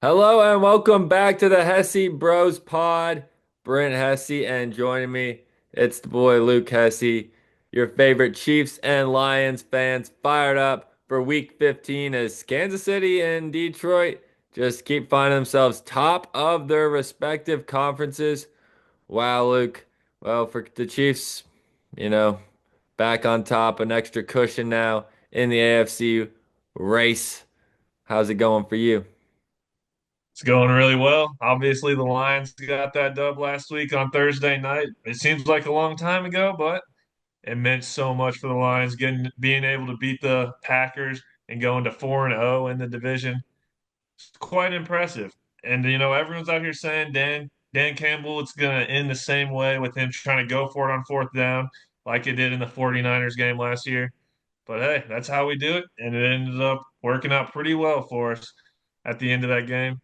Hello and welcome back to the Hesse Bros Pod. Brent Hesse and joining me, it's the boy Luke Hesse, your favorite Chiefs and Lions fans, fired up for Week 15 as Kansas City and Detroit just keep finding themselves top of their respective conferences. Wow, Luke. Well, for the Chiefs, you know, back on top, an extra cushion now in the AFC race. How's it going for you? It's going really well. Obviously, the Lions got that dub last week on Thursday night. It seems like a long time ago, but it meant so much for the Lions being able to beat the Packers and going to 4-0 in the division. It's quite impressive. And everyone's out here saying Dan Campbell, it's gonna end the same way with him trying to go for it on fourth down, like it did in the 49ers game last year. But hey, that's how we do it, and it ended up working out pretty well for us at the end of that game.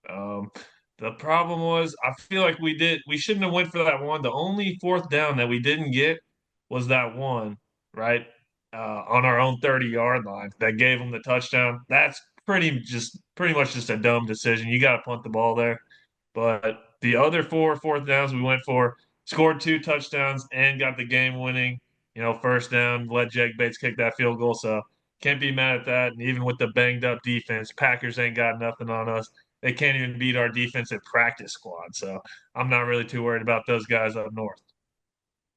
Um, the problem was, I feel like we shouldn't have went for that one. The only fourth down that we didn't get was that one, right? On our own 30-yard line that gave them the touchdown. That's pretty much just a dumb decision. You got to punt the ball there. But the other four fourth downs we went for, scored two touchdowns and got the game winning, first down, let Jake Bates kick that field goal. So can't be mad at that. And even with the banged up defense, Packers ain't got nothing on us. They can't even beat our defensive practice squad. So I'm not really too worried about those guys up north.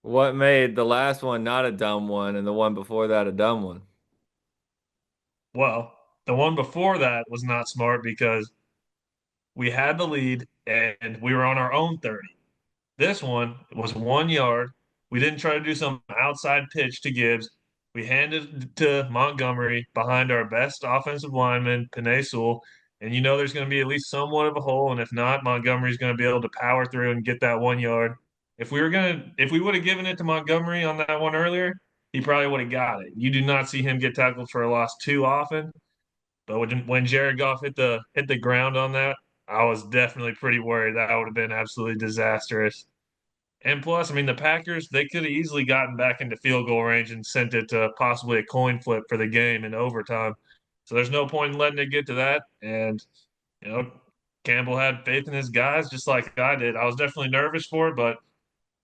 What made the last one not a dumb one and the one before that a dumb one? Well, the one before that was not smart because we had the lead and we were on our own 30. This one was 1 yard. We didn't try to do some outside pitch to Gibbs. We handed it to Montgomery behind our best offensive lineman, Penei Sewell. And there's going to be at least somewhat of a hole. And if not, Montgomery's going to be able to power through and get that 1 yard. If we would have given it to Montgomery on that one earlier, he probably would have got it. You do not see him get tackled for a loss too often. But when Jared Goff hit the ground on that, I was definitely pretty worried that would have been absolutely disastrous. And plus, I mean, the Packers, they could have easily gotten back into field goal range and sent it to possibly a coin flip for the game in overtime. So there's no point in letting it get to that. And, you know, Campbell had faith in his guys just like I did. I was definitely nervous for it, but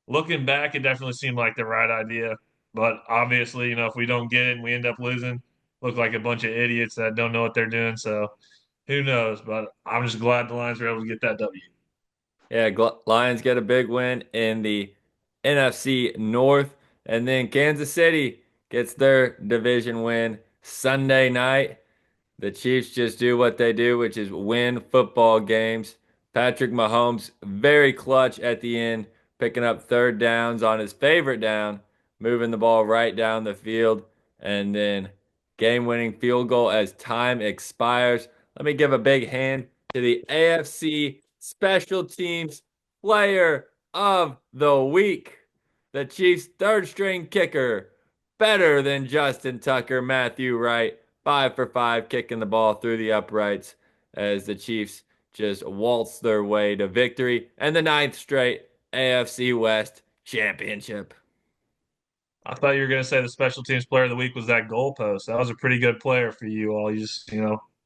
looking back, it definitely seemed like the right idea. But obviously, if we don't get it and we end up losing, look like a bunch of idiots that don't know what they're doing. So who knows? But I'm just glad the Lions were able to get that W. Yeah, Lions get a big win in the NFC North, and then Kansas City gets their division win Sunday night. The Chiefs just do what they do, which is win football games. Patrick Mahomes, very clutch at the end, picking up third downs on his favorite down, moving the ball right down the field, and then game-winning field goal as time expires. Let me give a big hand to the AFC Special Teams Player of the Week. The Chiefs' third string kicker, better than Justin Tucker, Matthew Wright. 5 for 5 kicking the ball through the uprights as the Chiefs just waltz their way to victory and the ninth straight AFC West championship. I thought you were going to say the special teams player of the week was that goalpost. That was a pretty good player for you all. You just,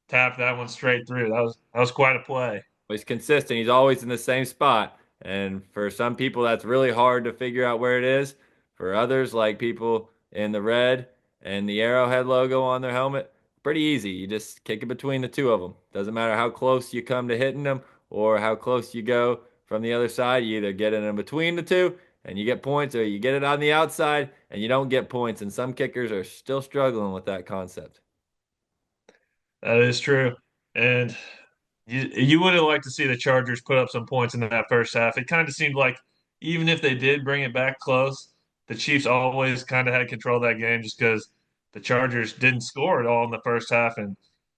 tapped that one straight through. That was quite a play. He's consistent. He's always in the same spot. And for some people, that's really hard to figure out where it is. For others, like people in the red and the Arrowhead logo on their helmet, pretty easy. You just kick it between the two of them. Doesn't matter how close you come to hitting them or how close you go from the other side. You either get it in between the two and you get points, or you get it on the outside and you don't get points. And some kickers are still struggling with that concept. That is true. And you would have liked to see the Chargers put up some points in that first half. It kind of seemed like even if they did bring it back close, the Chiefs always kind of had control of that game just because the Chargers didn't score at all in the first half. And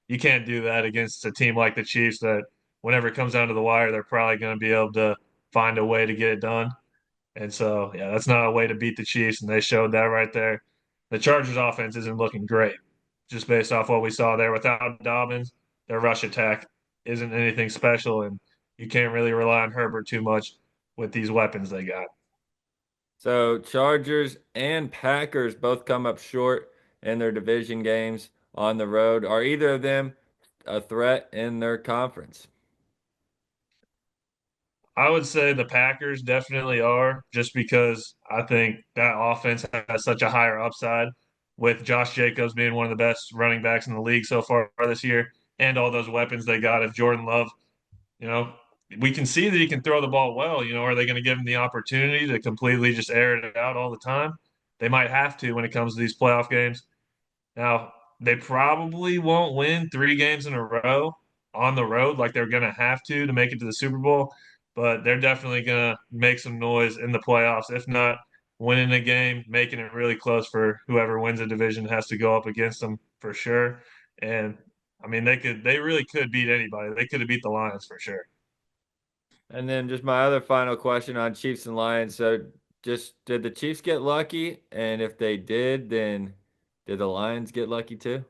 you can't do that against a team like the Chiefs that whenever it comes down to the wire, they're probably going to be able to find a way to get it done. And so, yeah, that's not a way to beat the Chiefs, and they showed that right there. The Chargers offense isn't looking great, just based off what we saw there. Without Dobbins, their rush attack isn't anything special, and you can't really rely on Herbert too much with these weapons they got. So Chargers and Packers both come up short in their division games on the road. Are either of them a threat in their conference? I would say the Packers definitely are, just because I think that offense has such a higher upside with Josh Jacobs being one of the best running backs in the league so far this year, and all those weapons they got. If Jordan Love, you know, we can see that he can throw the ball well. Are they going to give him the opportunity to completely just air it out all the time? They might have to when it comes to these playoff games. Now, they probably won't win 3 games in a row on the road like they're going to have to make it to the Super Bowl, but they're definitely going to make some noise in the playoffs. If not winning a game, making it really close for whoever wins a division has to go up against them for sure. And I mean, they really could beat anybody. They could have beat the Lions for sure. And then just my other final question on Chiefs and Lions. So just did the Chiefs get lucky? And if they did, then did the Lions get lucky too?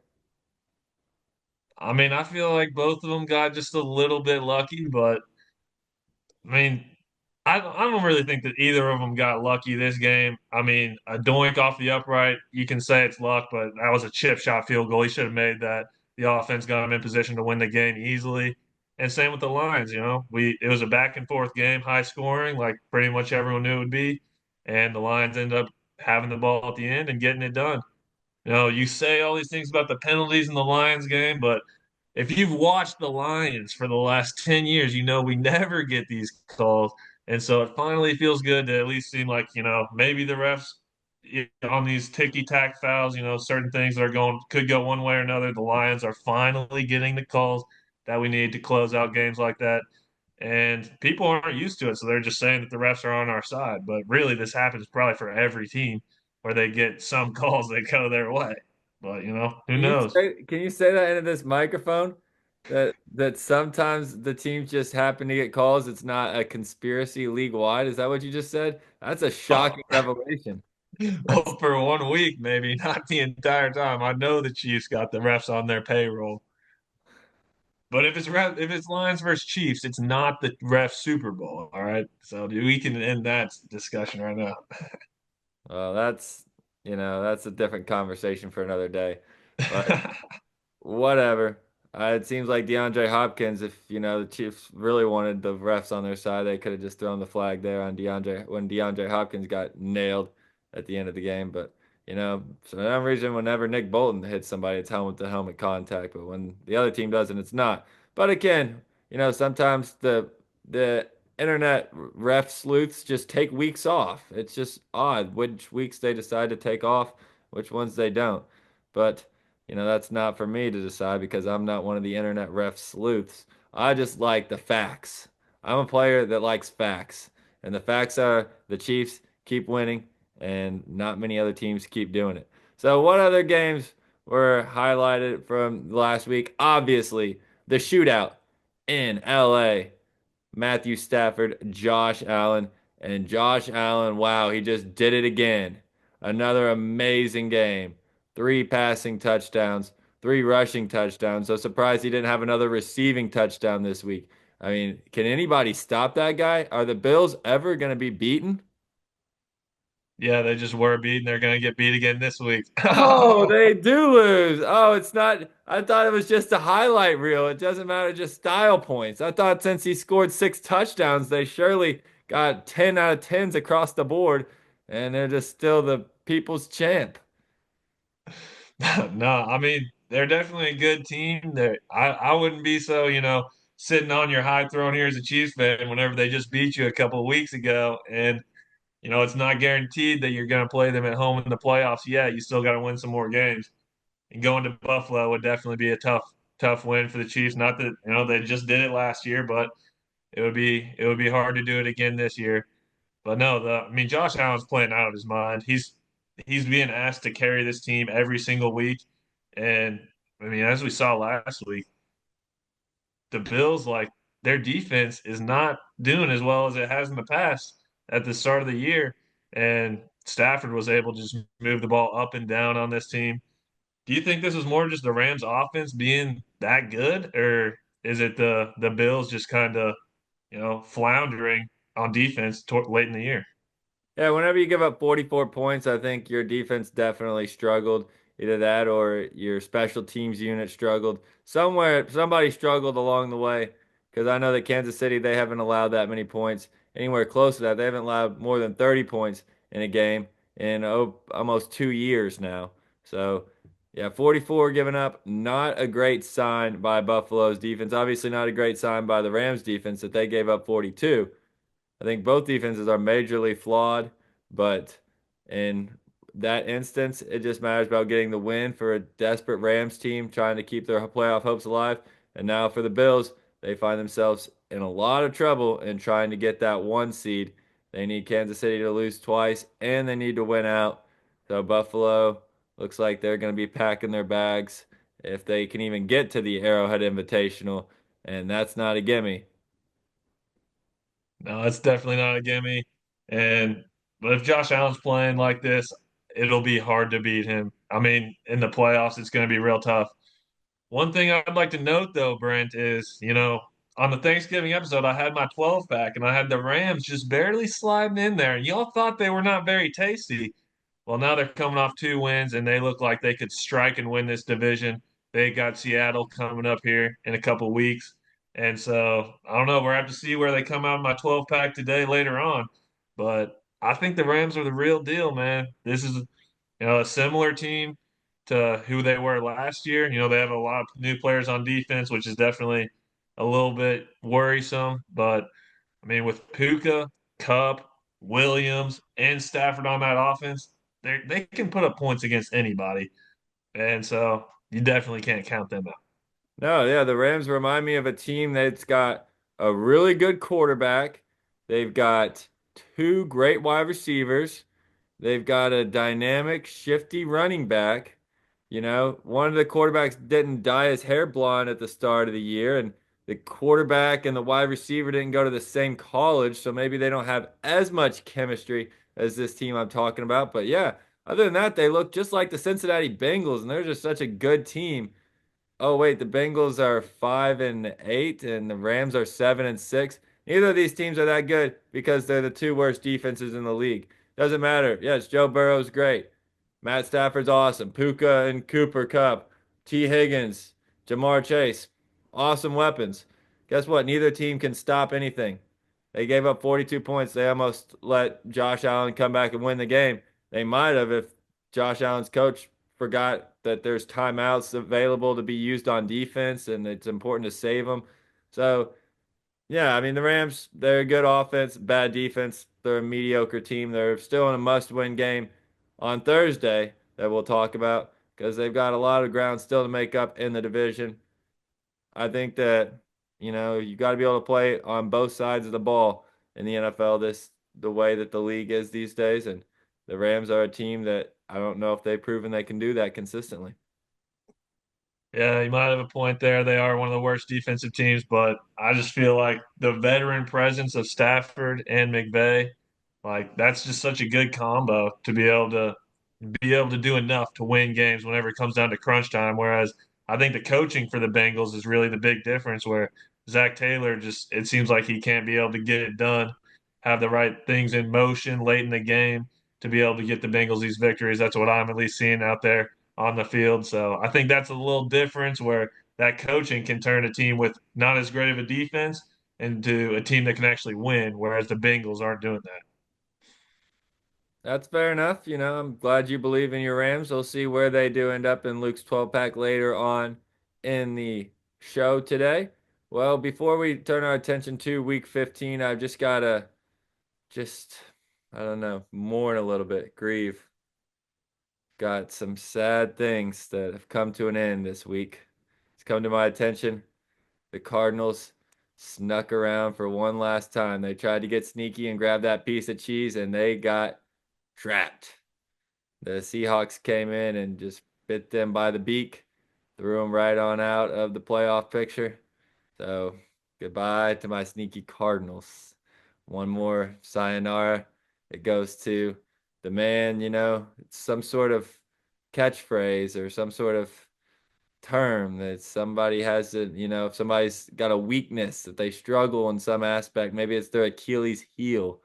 I mean, I feel like both of them got just a little bit lucky, but I mean, I don't really think that either of them got lucky this game. I mean, a doink off the upright, you can say it's luck, but that was a chip shot field goal. He should have made that. The offense got him in position to win the game easily. And same with the Lions, it was a back and forth game, high scoring, like pretty much everyone knew it would be. And the Lions ended up having the ball at the end and getting it done. You say all these things about the penalties in the Lions game, but if you've watched the Lions for the last 10 years, you know we never get these calls. And so it finally feels good to at least seem like, maybe the refs on these ticky-tack fouls, certain things that are going could go one way or another. The Lions are finally getting the calls that we need to close out games like that. And people aren't used to it, so they're just saying that the refs are on our side. But really, this happens probably for every team where they get some calls that go their way. But who knows? Can you say that into this microphone? That sometimes the teams just happen to get calls. It's not a conspiracy league wide. Is that what you just said? That's a Oh, shocking revelation. That's well, for one week, maybe not the entire time. I know the Chiefs got the refs on their payroll, but if it's Lions versus Chiefs, it's not the ref Super Bowl. All right, so we can end that discussion right now. well, that's a different conversation for another day. But whatever. It seems like DeAndre Hopkins, if the Chiefs really wanted the refs on their side, they could have just thrown the flag there on DeAndre when DeAndre Hopkins got nailed at the end of the game. But for some reason, whenever Nick Bolton hits somebody, it's helmet to helmet contact. But when the other team doesn't, it's not. But again, sometimes the internet ref sleuths just take weeks off. It's just odd which weeks they decide to take off, which ones they don't. But that's not for me to decide because I'm not one of the internet ref sleuths. I just like the facts. I'm a player that likes facts. And the facts are the Chiefs keep winning and not many other teams keep doing it. So, what other games were highlighted from last week? Obviously, the shootout in LA. Matthew Stafford, Josh Allen, and Josh Allen, wow, he just did it again. Another amazing game. 3 passing touchdowns, 3 rushing touchdowns. So surprised he didn't have another receiving touchdown this week. I mean, can anybody stop that guy? Are the Bills ever going to be beaten? Yeah, they just were beaten. They're going to get beat again this week. Oh, they do lose. Oh, it's not. I thought it was just a highlight reel. It doesn't matter, just style points. I thought since he scored 6 touchdowns, they surely got 10 out of 10s across the board, and they're just still the people's champ. No, I mean they're definitely a good team. I wouldn't be so sitting on your high throne here as a Chiefs fan whenever they just beat you a couple of weeks ago, and it's not guaranteed that you're going to play them at home in the playoffs. Yeah, you still got to win some more games, and going to Buffalo would definitely be a tough win for the Chiefs. Not that they just did it last year, but it would be hard to do it again this year. But no, I mean Josh Allen's playing out of his mind. He's being asked to carry this team every single week. And I mean, as we saw last week, the Bills, like their defense is not doing as well as it has in the past at the start of the year. And Stafford was able to just move the ball up and down on this team. Do you think this is more just the Rams offense being that good, or is it the Bills just kind of, floundering on defense late in the year? Yeah, whenever you give up 44 points, I think your defense definitely struggled. Either that or your special teams unit struggled. Somewhere, somebody struggled along the way. because I know that Kansas City, they haven't allowed that many points anywhere close to that. They haven't allowed more than 30 points in a game in almost 2 years now. So, yeah, 44 given up. Not a great sign by Buffalo's defense. Obviously, not a great sign by the Rams defense that they gave up 42. I think both defenses are majorly flawed, but in that instance, it just matters about getting the win for a desperate Rams team trying to keep their playoff hopes alive. And now for the Bills, they find themselves in a lot of trouble in trying to get that 1 seed. They need Kansas City to lose twice, and they need to win out. So Buffalo looks like they're going to be packing their bags if they can even get to the Arrowhead Invitational, and that's not a gimme. No, it's definitely not a gimme. And but if Josh Allen's playing like this, it'll be hard to beat him. I mean, in the playoffs, it's going to be real tough. One thing I'd like to note, though, Brent, is on the Thanksgiving episode, I had my 12 pack and I had the Rams just barely sliding in there. And y'all thought they were not very tasty. Well, now they're coming off 2 wins and they look like they could strike and win this division. They got Seattle coming up here in a couple weeks. And so I don't know. We're have to see where they come out in my 12 pack today later on. But I think the Rams are the real deal, man. This is a similar team to who they were last year. They have a lot of new players on defense, which is definitely a little bit worrisome. But I mean, with Puka, Cup, Williams, and Stafford on that offense, they can put up points against anybody. And so you definitely can't count them out. No, yeah, the Rams remind me of a team that's got a really good quarterback. They've got two great wide receivers. They've got a dynamic, shifty running back. One of the quarterbacks didn't dye his hair blonde at the start of the year, and the quarterback and the wide receiver didn't go to the same college, so maybe they don't have as much chemistry as this team I'm talking about. But yeah, other than that, they look just like the Cincinnati Bengals, and they're just such a good team. Oh wait, the Bengals are 5-8 and the Rams are 7-6. Neither of these teams are that good because they're the two worst defenses in the league. Doesn't matter. Yes, Joe Burrow's great. Matt Stafford's awesome. Puka and Cooper Cup, T. Higgins, Jamar Chase, awesome weapons. Guess what? Neither team can stop anything. They gave up 42 points. They almost let Josh Allen come back and win the game. They might have if Josh Allen's coach forgot that there's timeouts available to be used on defense and it's important to save them. So, yeah, I mean, the Rams, they're a good offense, bad defense. They're a mediocre team. They're still in a must-win game on Thursday that we'll talk about because they've got a lot of ground still to make up in the division. I think that, you got to be able to play on both sides of the ball in the NFL the way that the league is these days. And the Rams are a team that I don't know if they've proven they can do that consistently. Yeah, you might have a point there. They are one of the worst defensive teams, but I just feel like the veteran presence of Stafford and McVay, like that's just such a good combo to be able to do enough to win games whenever it comes down to crunch time. Whereas I think the coaching for the Bengals is really the big difference where Zach Taylor just it seems like he can't be able to get it done, have the right things in motion late in the game to be able to get the Bengals these victories. That's what I'm at least seeing out there on the field. So I think that's a little difference where that coaching can turn a team with not as great of a defense into a team that can actually win, whereas the Bengals aren't doing that. That's fair enough. I'm glad you believe in your Rams. We'll see where they do end up in Luke's 12 pack later on in the show today. Well, before we turn our attention to week 15, I've just got to just, I don't know, mourn a little bit, grieve. Got some sad things that have come to an end this week. It's come to my attention. The Cardinals snuck around for one last time. They tried to get sneaky and grab that piece of cheese, and they got trapped. The Seahawks came in and just bit them by the beak, threw them right on out of the playoff picture. So goodbye to my sneaky Cardinals. One more sayonara. It goes to the man, it's some sort of catchphrase or some sort of term that somebody has if somebody's got a weakness that they struggle in some aspect, maybe it's their Achilles heel.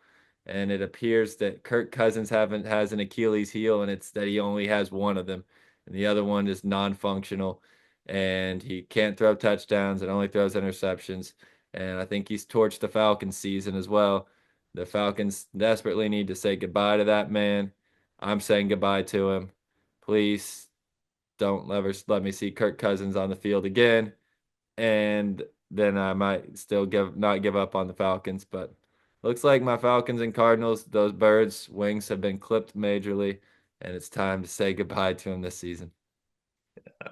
And it appears that Kirk Cousins haven't has an Achilles heel, and it's that he only has one of them, and the other one is non-functional, and he can't throw touchdowns and only throws interceptions. and I think he's torched the Falcons season as well. The Falcons desperately need to say goodbye to that man. I'm saying goodbye to him. Please don't ever let me see Kirk Cousins on the field again, and then I might still give not give up on the Falcons. But looks like my Falcons and Cardinals, those birds' wings have been clipped majorly, and it's time to say goodbye to them this season.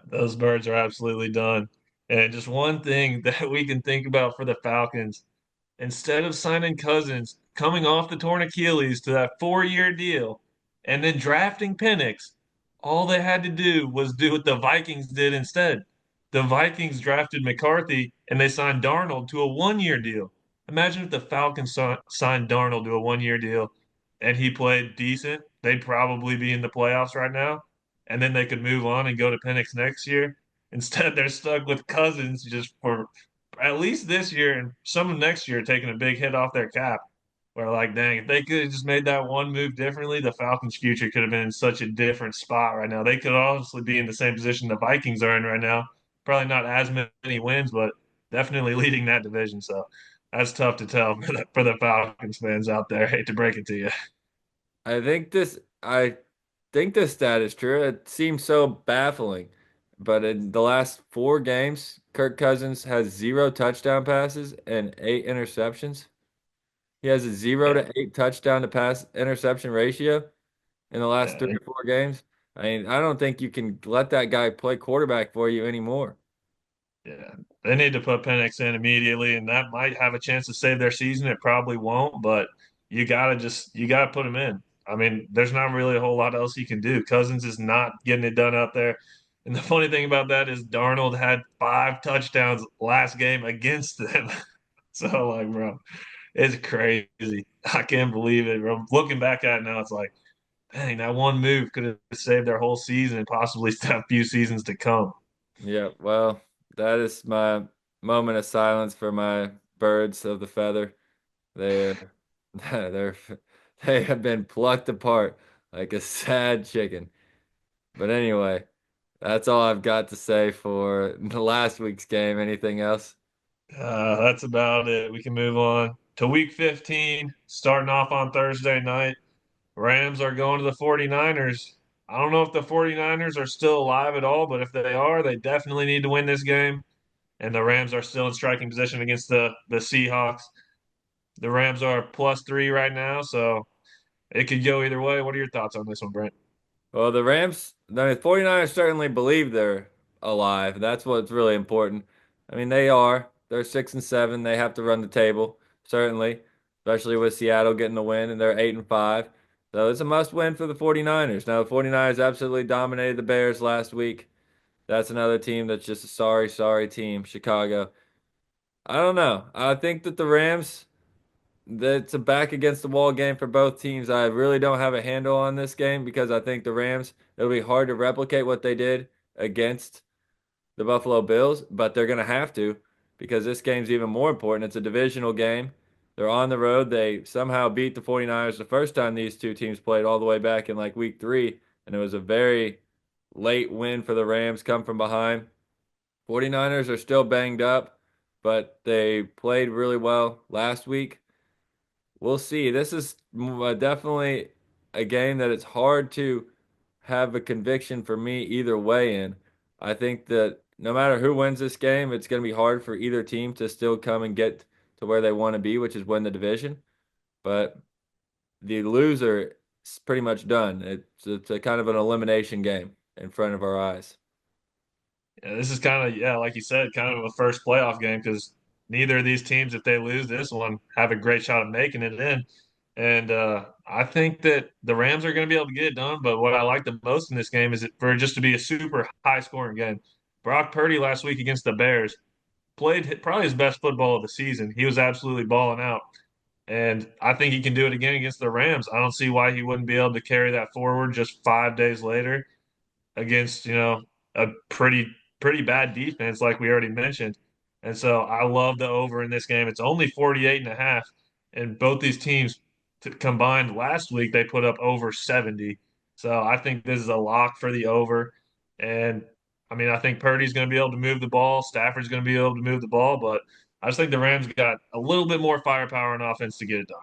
Those birds are absolutely done. And just one thing that we can think about for the Falcons, instead of signing Cousins coming off the torn Achilles to that 4-year deal and then drafting Penix, all they had to do was do what the Vikings did instead. The Vikings drafted McCarthy and they signed Darnold to a 1-year deal. Imagine if the Falcons signed Darnold to a 1-year deal and he played decent. They'd probably be in the playoffs right now. And then they could move on and go to Penix next year. Instead, they're stuck with Cousins just for at least this year and some of next year taking a big hit off their cap. Where like, dang, if they could have just made that one move differently, the Falcons' future could have been in such a different spot right now. They could honestly be in the same position the Vikings are in right now. Probably not as many wins, but definitely leading that division. So that's tough to tell for the Falcons fans out there. Hate to break it to you. I think this stat is true. It seems so baffling. But in the last 4 games, Kirk Cousins has 0 touchdown passes and 8 interceptions. He has a zero Yeah, to eight touchdown to pass interception ratio in the last three yeah, or 4 games. I mean, I don't think you can let that guy play quarterback for you anymore. yeah. They need to put Penix in immediately, and that might have a chance to save their season. It probably won't, but you gotta put him in. I mean, there's not really a whole lot else you can do. Cousins is not getting it done out there. And the funny thing about that is Darnold had 5 touchdowns last game against them. So like, bro, it's crazy. I can't believe it, bro. Looking back at it now, it's like, dang, that one move could have saved their whole season and possibly a few seasons to come. Yeah, well, that is my moment of silence for my birds of the feather. They're they're they have been plucked apart like a sad chicken. But anyway, that's all I've got to say for the last week's game. Anything else? That's about it. We can move on to week 15, starting off on Thursday night. Rams are going to the 49ers. I don't know if the 49ers are still alive at all, but if they are, they definitely need to win this game. And the Rams are still in striking position against the Seahawks. The Rams are +3 right now, so it could go either way. What are your thoughts on this one, Brent? Well, the 49ers certainly believe they're alive. That's what's really important. I mean, they are. They're 6-7. They have to run the table, certainly, especially with Seattle getting the win, and they're 8-5. So it's a must win for the 49ers. Now, the 49ers absolutely dominated the Bears last week. That's another team that's just a sorry, sorry team, Chicago. I don't know. I think that the Rams, that's a back against the wall game for both teams. I really don't have a handle on this game because I think the Rams, it'll be hard to replicate what they did against the Buffalo Bills, but they're going to have to because this game's even more important. It's a divisional game. They're on the road. They somehow beat the 49ers the first time these two teams played all the way back in like week 3, and it was a very late win for the Rams, come from behind. 49ers are still banged up, but they played really well last week. We'll see. This is definitely a game that it's hard to have a conviction for me either way in. I think that no matter who wins this game, it's going to be hard for either team to still come and get to where they want to be, which is win the division. But the loser is pretty much done. It's a kind of an elimination game in front of our eyes. Yeah, this is kind of, yeah, like you said, kind of a first playoff game because neither of these teams, if they lose this one, have a great shot of making it in. And I think that the Rams are going to be able to get it done. But what I like the most in this game is for it just to be a super high scoring game. Brock Purdy last week against the Bears played probably his best football of the season. He was absolutely balling out. And I think he can do it again against the Rams. I don't see why he wouldn't be able to carry that forward just 5 days later against, a pretty bad defense like we already mentioned. And so I love the over in this game. It's only 48.5, and both these teams combined last week they put up over 70. So I think this is a lock for the over. And I mean, I think Purdy's going to be able to move the ball. Stafford's going to be able to move the ball, but I just think the Rams got a little bit more firepower and offense to get it done.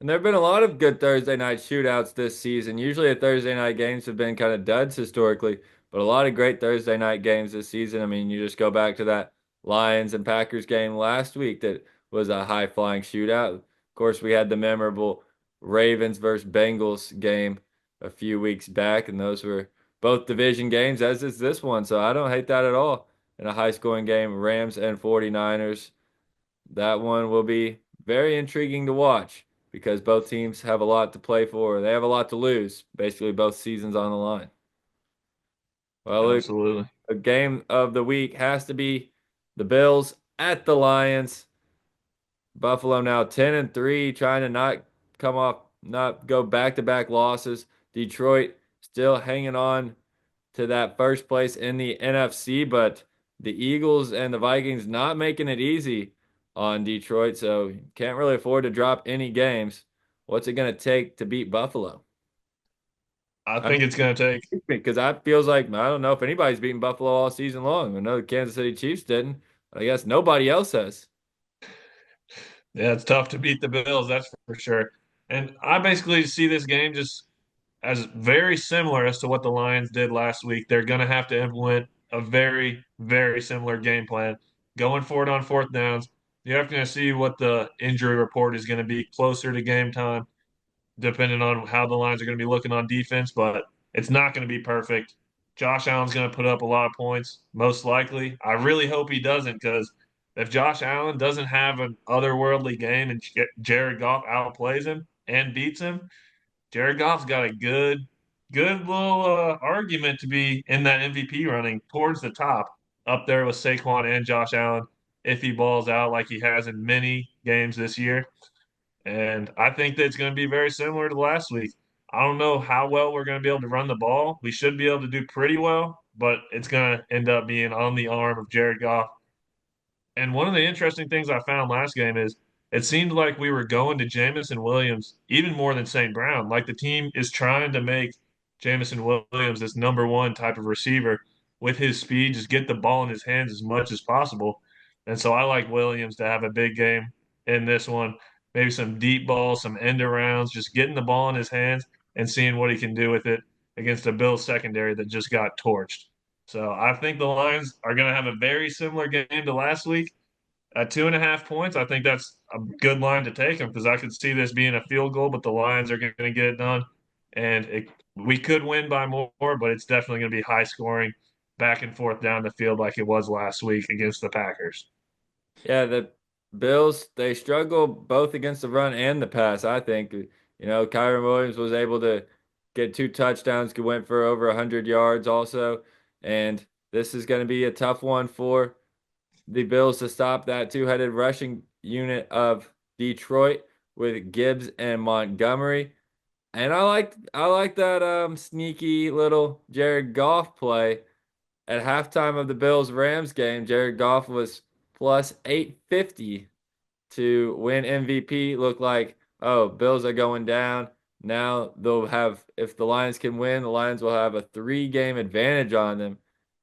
And there have been a lot of good Thursday night shootouts this season. Usually, the Thursday night games have been kind of duds historically, but a lot of great Thursday night games this season. I mean, you just go back to that Lions and Packers game last week that was a high flying shootout. Of course, we had the memorable Ravens versus Bengals game a few weeks back, and those were both division games, as is this one. So I don't hate that at all. In a high scoring game, Rams and 49ers. That one will be very intriguing to watch because both teams have a lot to play for. They have a lot to lose. Basically, both seasons on the line. Well, Luke, Absolutely. a game of the week has to be the Bills at the Lions. Buffalo now 10-3, trying to not come off, not go back-to-back losses. Detroit still hanging on to that first place in the NFC, but the Eagles and the Vikings not making it easy on Detroit, so can't really afford to drop any games. What's it going to take to beat Buffalo? I I think it's going to take. mean, because that feels like I don't know if anybody's beaten Buffalo all season long. I know the Kansas City Chiefs didn't, but I guess nobody else has. Yeah, it's tough to beat the Bills, that's for sure. And I basically see this game just as very similar as to what the Lions did last week. They're going to have to implement a very, very similar game plan going for it on fourth downs. You're have to see what the injury report is going to be closer to game time, depending on how the Lions are going to be looking on defense, but it's not going to be perfect. Josh Allen's going to put up a lot of points, most likely. I really hope he doesn't because if Josh Allen doesn't have an otherworldly game and Jared Goff outplays him and beats him, Jared Goff's got a good little argument to be in that MVP running towards the top, up there with Saquon and Josh Allen if he balls out like he has in many games this year. And I think that it's going to be very similar to last week. I don't know how well we're going to be able to run the ball. We should be able to do pretty well, but it's going to end up being on the arm of Jared Goff. And one of the interesting things I found last game is it seemed like we were going to Jamison Williams even more than St. Brown. Like the team is trying to make Jamison Williams this number one type of receiver with his speed, just get the ball in his hands as much as possible. And so I like Williams to have a big game in this one. Maybe some deep balls, some end arounds, just getting the ball in his hands and seeing what he can do with it against a Bills secondary that just got torched. So I think the Lions are going to have a very similar game to last week. At 2.5 points, I think that's a good line to take them because I could see this being a field goal, but the Lions are going to get it done. And we could win by more, but it's definitely going to be high scoring, back and forth down the field like it was last week against the Packers. Yeah, the Bills, they struggle both against the run and the pass, I think. Kyron Williams was able to get two touchdowns, went for over 100 yards also. And this is going to be a tough one for the Bills to stop that two-headed rushing unit of Detroit with Gibbs and Montgomery. And I like that sneaky little Jared Goff play at halftime of the Bills Rams game. Jared Goff was plus 850 to win MVP. Look like, oh, Bills are going down. Now they'll have, if the Lions can win, the Lions will have a 3 game advantage on them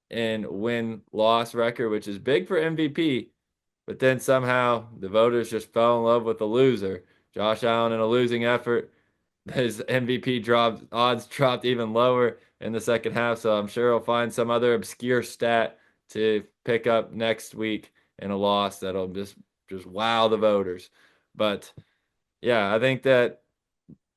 in win-loss record, which is big for MVP. But then somehow the voters just fell in love with the loser. Josh Allen in a losing effort. His MVP odds dropped even lower in the second half. So I'm sure he'll find some other obscure stat to pick up next week in a loss that'll just wow the voters. But yeah, I think that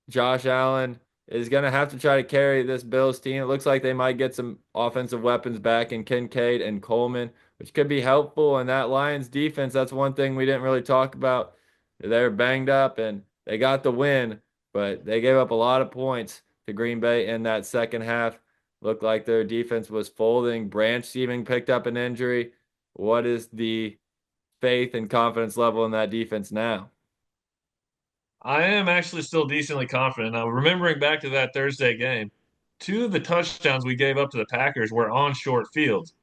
Josh Allen is going to have to try to carry this Bills team. It looks like they might get some offensive weapons back in Kincaid and Coleman, which could be helpful. And that Lions defense, that's one thing we didn't really talk about. They're banged up and they got the win, but they gave up a lot of points to Green Bay in that second half. Looked like their defense was folding. Branch even picked up an injury. What is the faith and confidence level in that defense now? I am actually still decently confident. Now, remembering back to that Thursday game, two of the touchdowns we gave up to the Packers were on short fields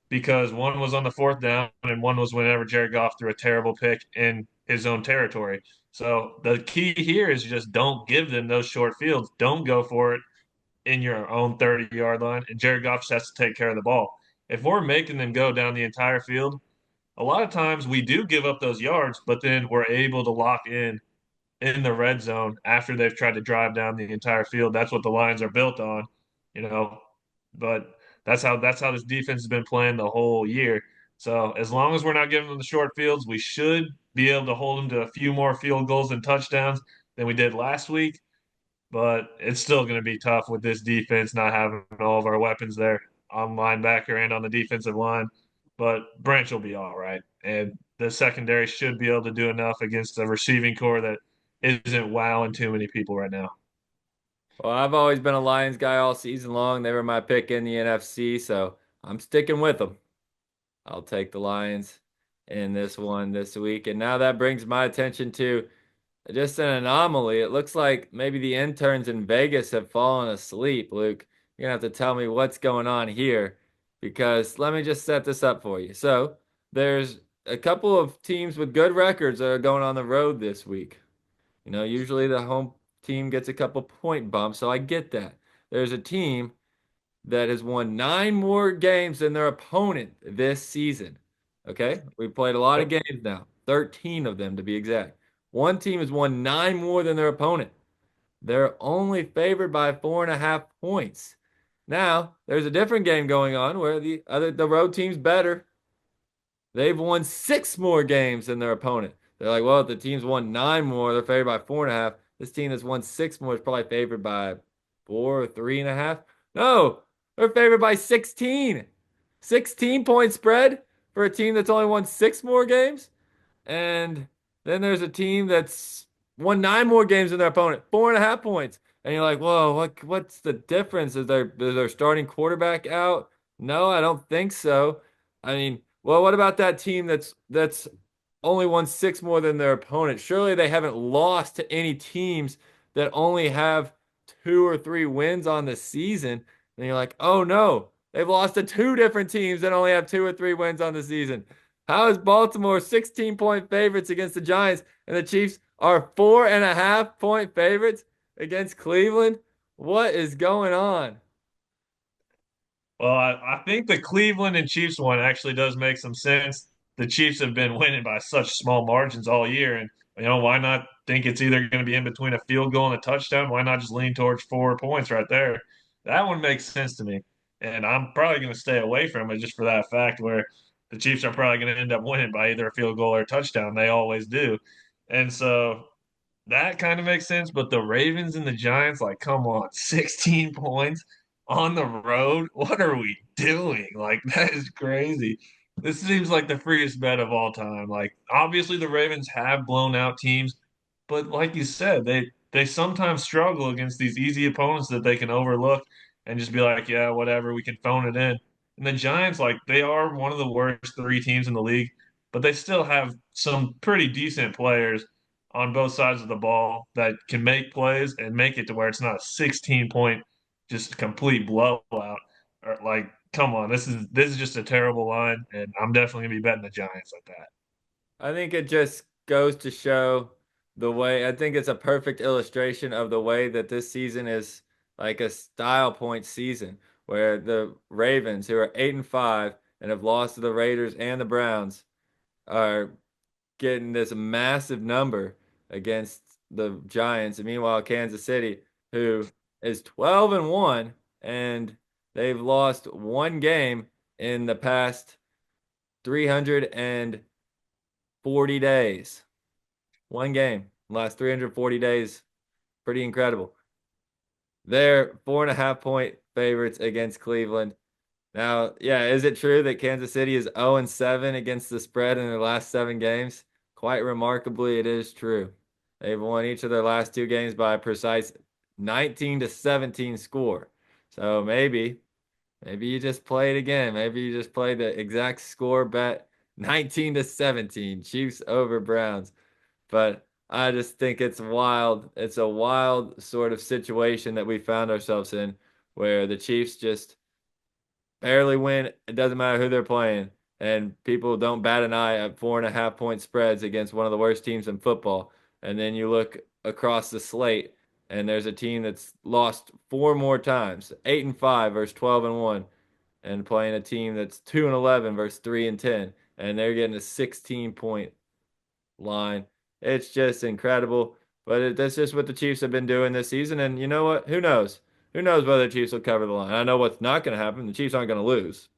because one was on the fourth down and one was whenever Jared Goff threw a terrible pick in his own territory. So the key here is just don't give them those short fields. Don't go for it in your own 30-yard line, and Jared Goff just has to take care of the ball. If we're making them go down the entire field, a lot of times we do give up those yards, but then we're able to lock in the red zone after they've tried to drive down the entire field. That's what the Lions are built on, you know. But that's how this defense has been playing the whole year. So as long as we're not giving them the short fields, we should be able to hold them to a few more field goals and touchdowns than we did last week. But it's still going to be tough with this defense not having all of our weapons there on linebacker and on the defensive line. But Branch will be all right. And the secondary should be able to do enough against a receiving core that isn't wowing too many people right now. Well, I've always been a Lions guy all season long. They were my pick in the NFC, so I'm sticking with them. I'll take the Lions in this one this week. And now that brings my attention to just an anomaly. It looks like maybe the interns in Vegas have fallen asleep, Luke. You're gonna have to tell me what's going on here because let me just set this up for you. So there's a couple of teams with good records that are going on the road this week. Usually the home team gets a couple point bumps, so I get that. There's a team that has won 9 more games than their opponent this season. Okay, we've played a lot of Yep. games now, 13 of them to be exact. One team has won 9 more than their opponent. They're only favored by 4.5 points. Now, there's a different game going on where the road team's better. They've won 6 more games than their opponent. They're like, well, if the team's won 9 more, they're favored by 4.5. This team that's won 6 more is probably favored by 4 or 3.5. No, they're favored by 16. 16 point spread for a team that's only won 6 more games. And then there's a team that's won 9 more games than their opponent, 4.5 points. And you're like, whoa, what's the difference? Is their starting quarterback out? No, I don't think so. I mean, well, what about that team that's only won 6 more than their opponent? Surely they haven't lost to any teams that only have 2 or 3 wins on the season. And you're like, oh no, they've lost to two different teams that only have 2 or 3 wins on the season. How is Baltimore 16 point favorites against the Giants and the Chiefs are 4.5 point favorites against Cleveland? What is going on? Well, I think the Cleveland and Chiefs one actually does make some sense. The Chiefs have been winning by such small margins all year, and why not think it's either going to be in between a field goal and a touchdown? Why not just lean towards 4 points right there? That one makes sense to me, and I'm probably going to stay away from it just for that fact where the Chiefs are probably going to end up winning by either a field goal or a touchdown. They always do, and so that kind of makes sense, but the Ravens and the Giants, like, come on, 16 points on the road? What are we doing? Like, that is crazy. This seems like the freest bet of all time. Like, obviously the Ravens have blown out teams, but like you said, they sometimes struggle against these easy opponents that they can overlook and just be like, yeah, whatever, we can phone it in. And the Giants, like, they are one of the worst three teams in the league, but they still have some pretty decent players on both sides of the ball that can make plays and make it to where it's not a 16 point just complete blowout. Or like, come on, this is just a terrible line, and I'm definitely gonna be betting the Giants like that. I think it just goes to show the way, I think it's a perfect illustration of the way that this season is like a style point season where the Ravens, who are 8-5 and have lost to the Raiders and the Browns, are getting this massive number against the Giants. And meanwhile, Kansas City, who is 12-1, and they've lost one game in the past 340 days. One game, last 340 days. Pretty incredible. They're 4.5 point favorites against Cleveland. Now, yeah, is it true that Kansas City is 0-7 against the spread in their last 7 games? Quite remarkably, it is true. They've won each of their last 2 games by a precise 19-17 score. So maybe you just play it again. Maybe you just play the exact score bet 19-17, Chiefs over Browns. But I just think it's wild. It's a wild sort of situation that we found ourselves in where the Chiefs just barely win. It doesn't matter who they're playing. And people don't bat an eye at 4.5 point spreads against one of the worst teams in football. And then you look across the slate, and there's a team that's lost 4 more times, 8-5 versus 12-1, and playing a team that's 2-11 versus 3-10. and they're getting a 16-point line. It's just incredible. But that's just what the Chiefs have been doing this season. And you know what? Who knows? Who knows whether the Chiefs will cover the line? I know what's not going to happen. The Chiefs aren't going to lose.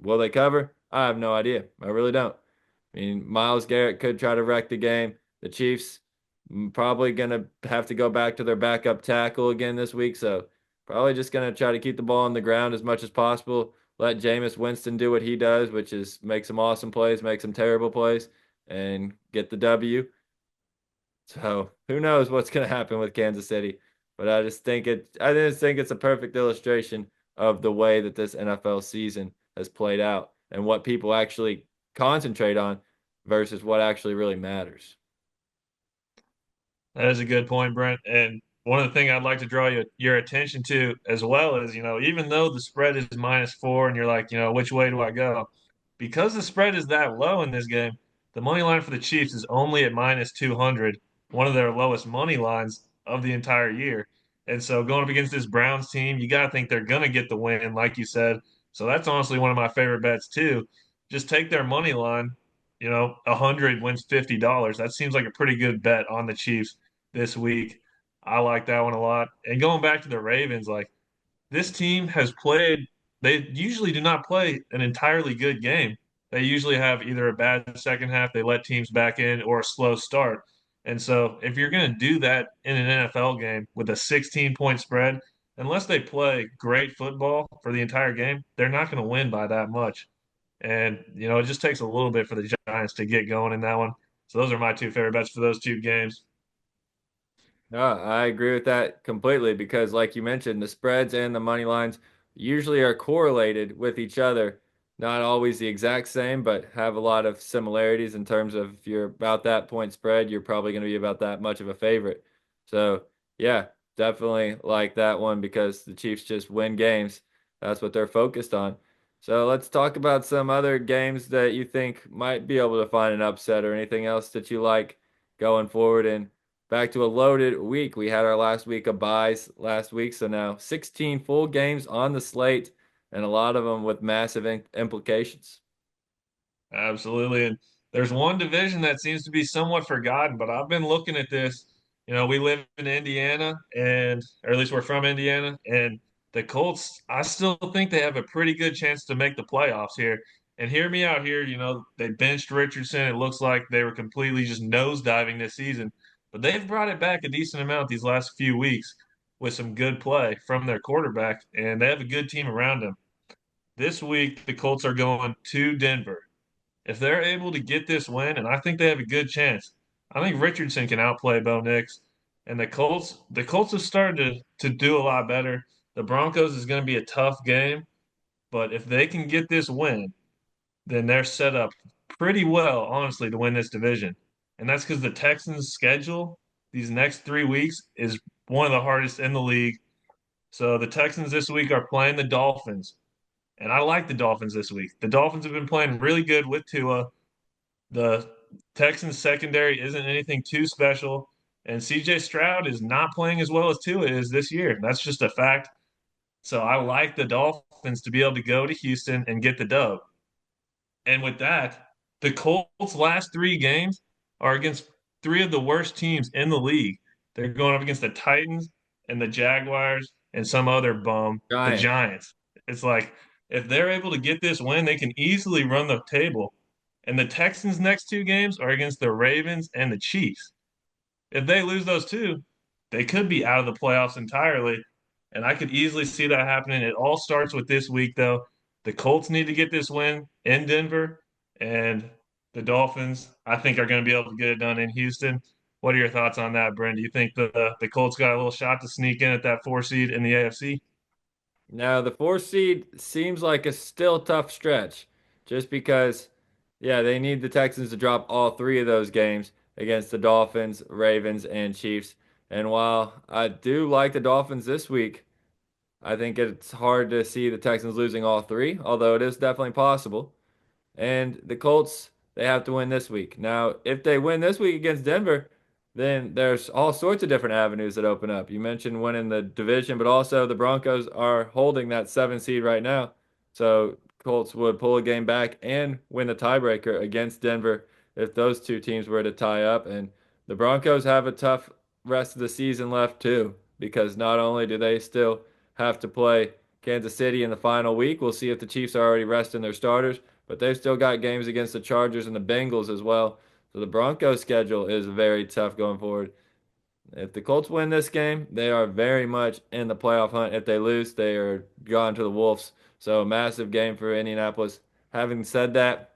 Will they cover? I have no idea. I really don't. I mean, Miles Garrett could try to wreck the game. The Chiefs probably going to have to go back to their backup tackle again this week. So probably just going to try to keep the ball on the ground as much as possible. Let Jameis Winston do what he does, which is make some awesome plays, make some terrible plays, and get the W. So who knows what's going to happen with Kansas City? But I just think it's a perfect illustration of the way that this NFL season has played out and what people actually concentrate on versus what actually really matters. That is a good point, Brent. And one of the things I'd like to draw your attention to as well is, even though the spread is -4 and you're like, which way do I go? Because the spread is that low in this game, the money line for the Chiefs is only at -200, one of their lowest money lines of the entire year. And so going up against this Browns team, you got to think they're going to get the win, like you said. So that's honestly one of my favorite bets too. Just take their money line, 100 wins $50. That seems like a pretty good bet on the Chiefs this week. I like that one a lot. And going back to the Ravens, like this team has played, they usually do not play an entirely good game. They usually have either a bad second half, they let teams back in, or a slow start. And so if you're going to do that in an NFL game with a 16-point spread, unless they play great football for the entire game, they're not going to win by that much. And, it just takes a little bit for the Giants to get going in that one. So those are my two favorite bets for those two games. No, I agree with that completely because, like you mentioned, the spreads and the money lines usually are correlated with each other. Not always the exact same, but have a lot of similarities in terms of if you're about that point spread, you're probably going to be about that much of a favorite. So, yeah, definitely like that one because the Chiefs just win games. That's what they're focused on. So, let's talk about some other games that you think might be able to find an upset or anything else that you like going forward in back to a loaded week. We had our last week of buys last week, so now 16 full games on the slate, and a lot of them with massive implications. Absolutely. And there's one division that seems to be somewhat forgotten, but I've been looking at this. We live in Indiana, or at least we're from Indiana, and the Colts, I still think they have a pretty good chance to make the playoffs here. And hear me out here, they benched Richardson. It looks like they were completely just nosediving this season, but they've brought it back a decent amount these last few weeks with some good play from their quarterback, and they have a good team around them. This week, the Colts are going to Denver. If they're able to get this win, and I think they have a good chance, I think Richardson can outplay Bo Nix. And the Colts have started to do a lot better. The Broncos is going to be a tough game, but if they can get this win, then they're set up pretty well, honestly, to win this division. And that's because the Texans' schedule these next 3 weeks is one of the hardest in the league. So the Texans this week are playing the Dolphins, and I like the Dolphins this week. The Dolphins have been playing really good with Tua. The Texans secondary isn't anything too special, and CJ Stroud is not playing as well as Tua is this year. That's just a fact. So I like the Dolphins to be able to go to Houston and get the dub. And with that, the Colts' last 3 games are against three of the worst teams in the league. They're going up against the Titans and the Jaguars and some other bum, the Giants. Giants. It's like if they're able to get this win, they can easily run the table. And the Texans' next 2 games are against the Ravens and the Chiefs. If they lose those two, they could be out of the playoffs entirely. And I could easily see that happening. It all starts with this week, though. The Colts need to get this win in Denver, and the Dolphins, I think, are going to be able to get it done in Houston. What are your thoughts on that, Brent? Do you think the Colts got a little shot to sneak in at that 4 seed in the AFC? Now, the 4 seed seems like a still tough stretch just because, yeah, they need the Texans to drop all three of those games against the Dolphins, Ravens, and Chiefs. And while I do like the Dolphins this week, I think it's hard to see the Texans losing all three, although it is definitely possible. And the Colts, they have to win this week. Now, if they win this week against Denver, then there's all sorts of different avenues that open up. You mentioned winning the division, but also the Broncos are holding that 7 seed right now. So Colts would pull a game back and win the tiebreaker against Denver if those two teams were to tie up. And the Broncos have a tough rest of the season left too, because not only do they still have to play Kansas City in the final week, we'll see if the Chiefs are already resting their starters, but they've still got games against the Chargers and the Bengals as well. So the Broncos schedule is very tough going forward. If the Colts win this game, they are very much in the playoff hunt. If they lose, they are gone to the Wolves. So massive game for Indianapolis. Having said that,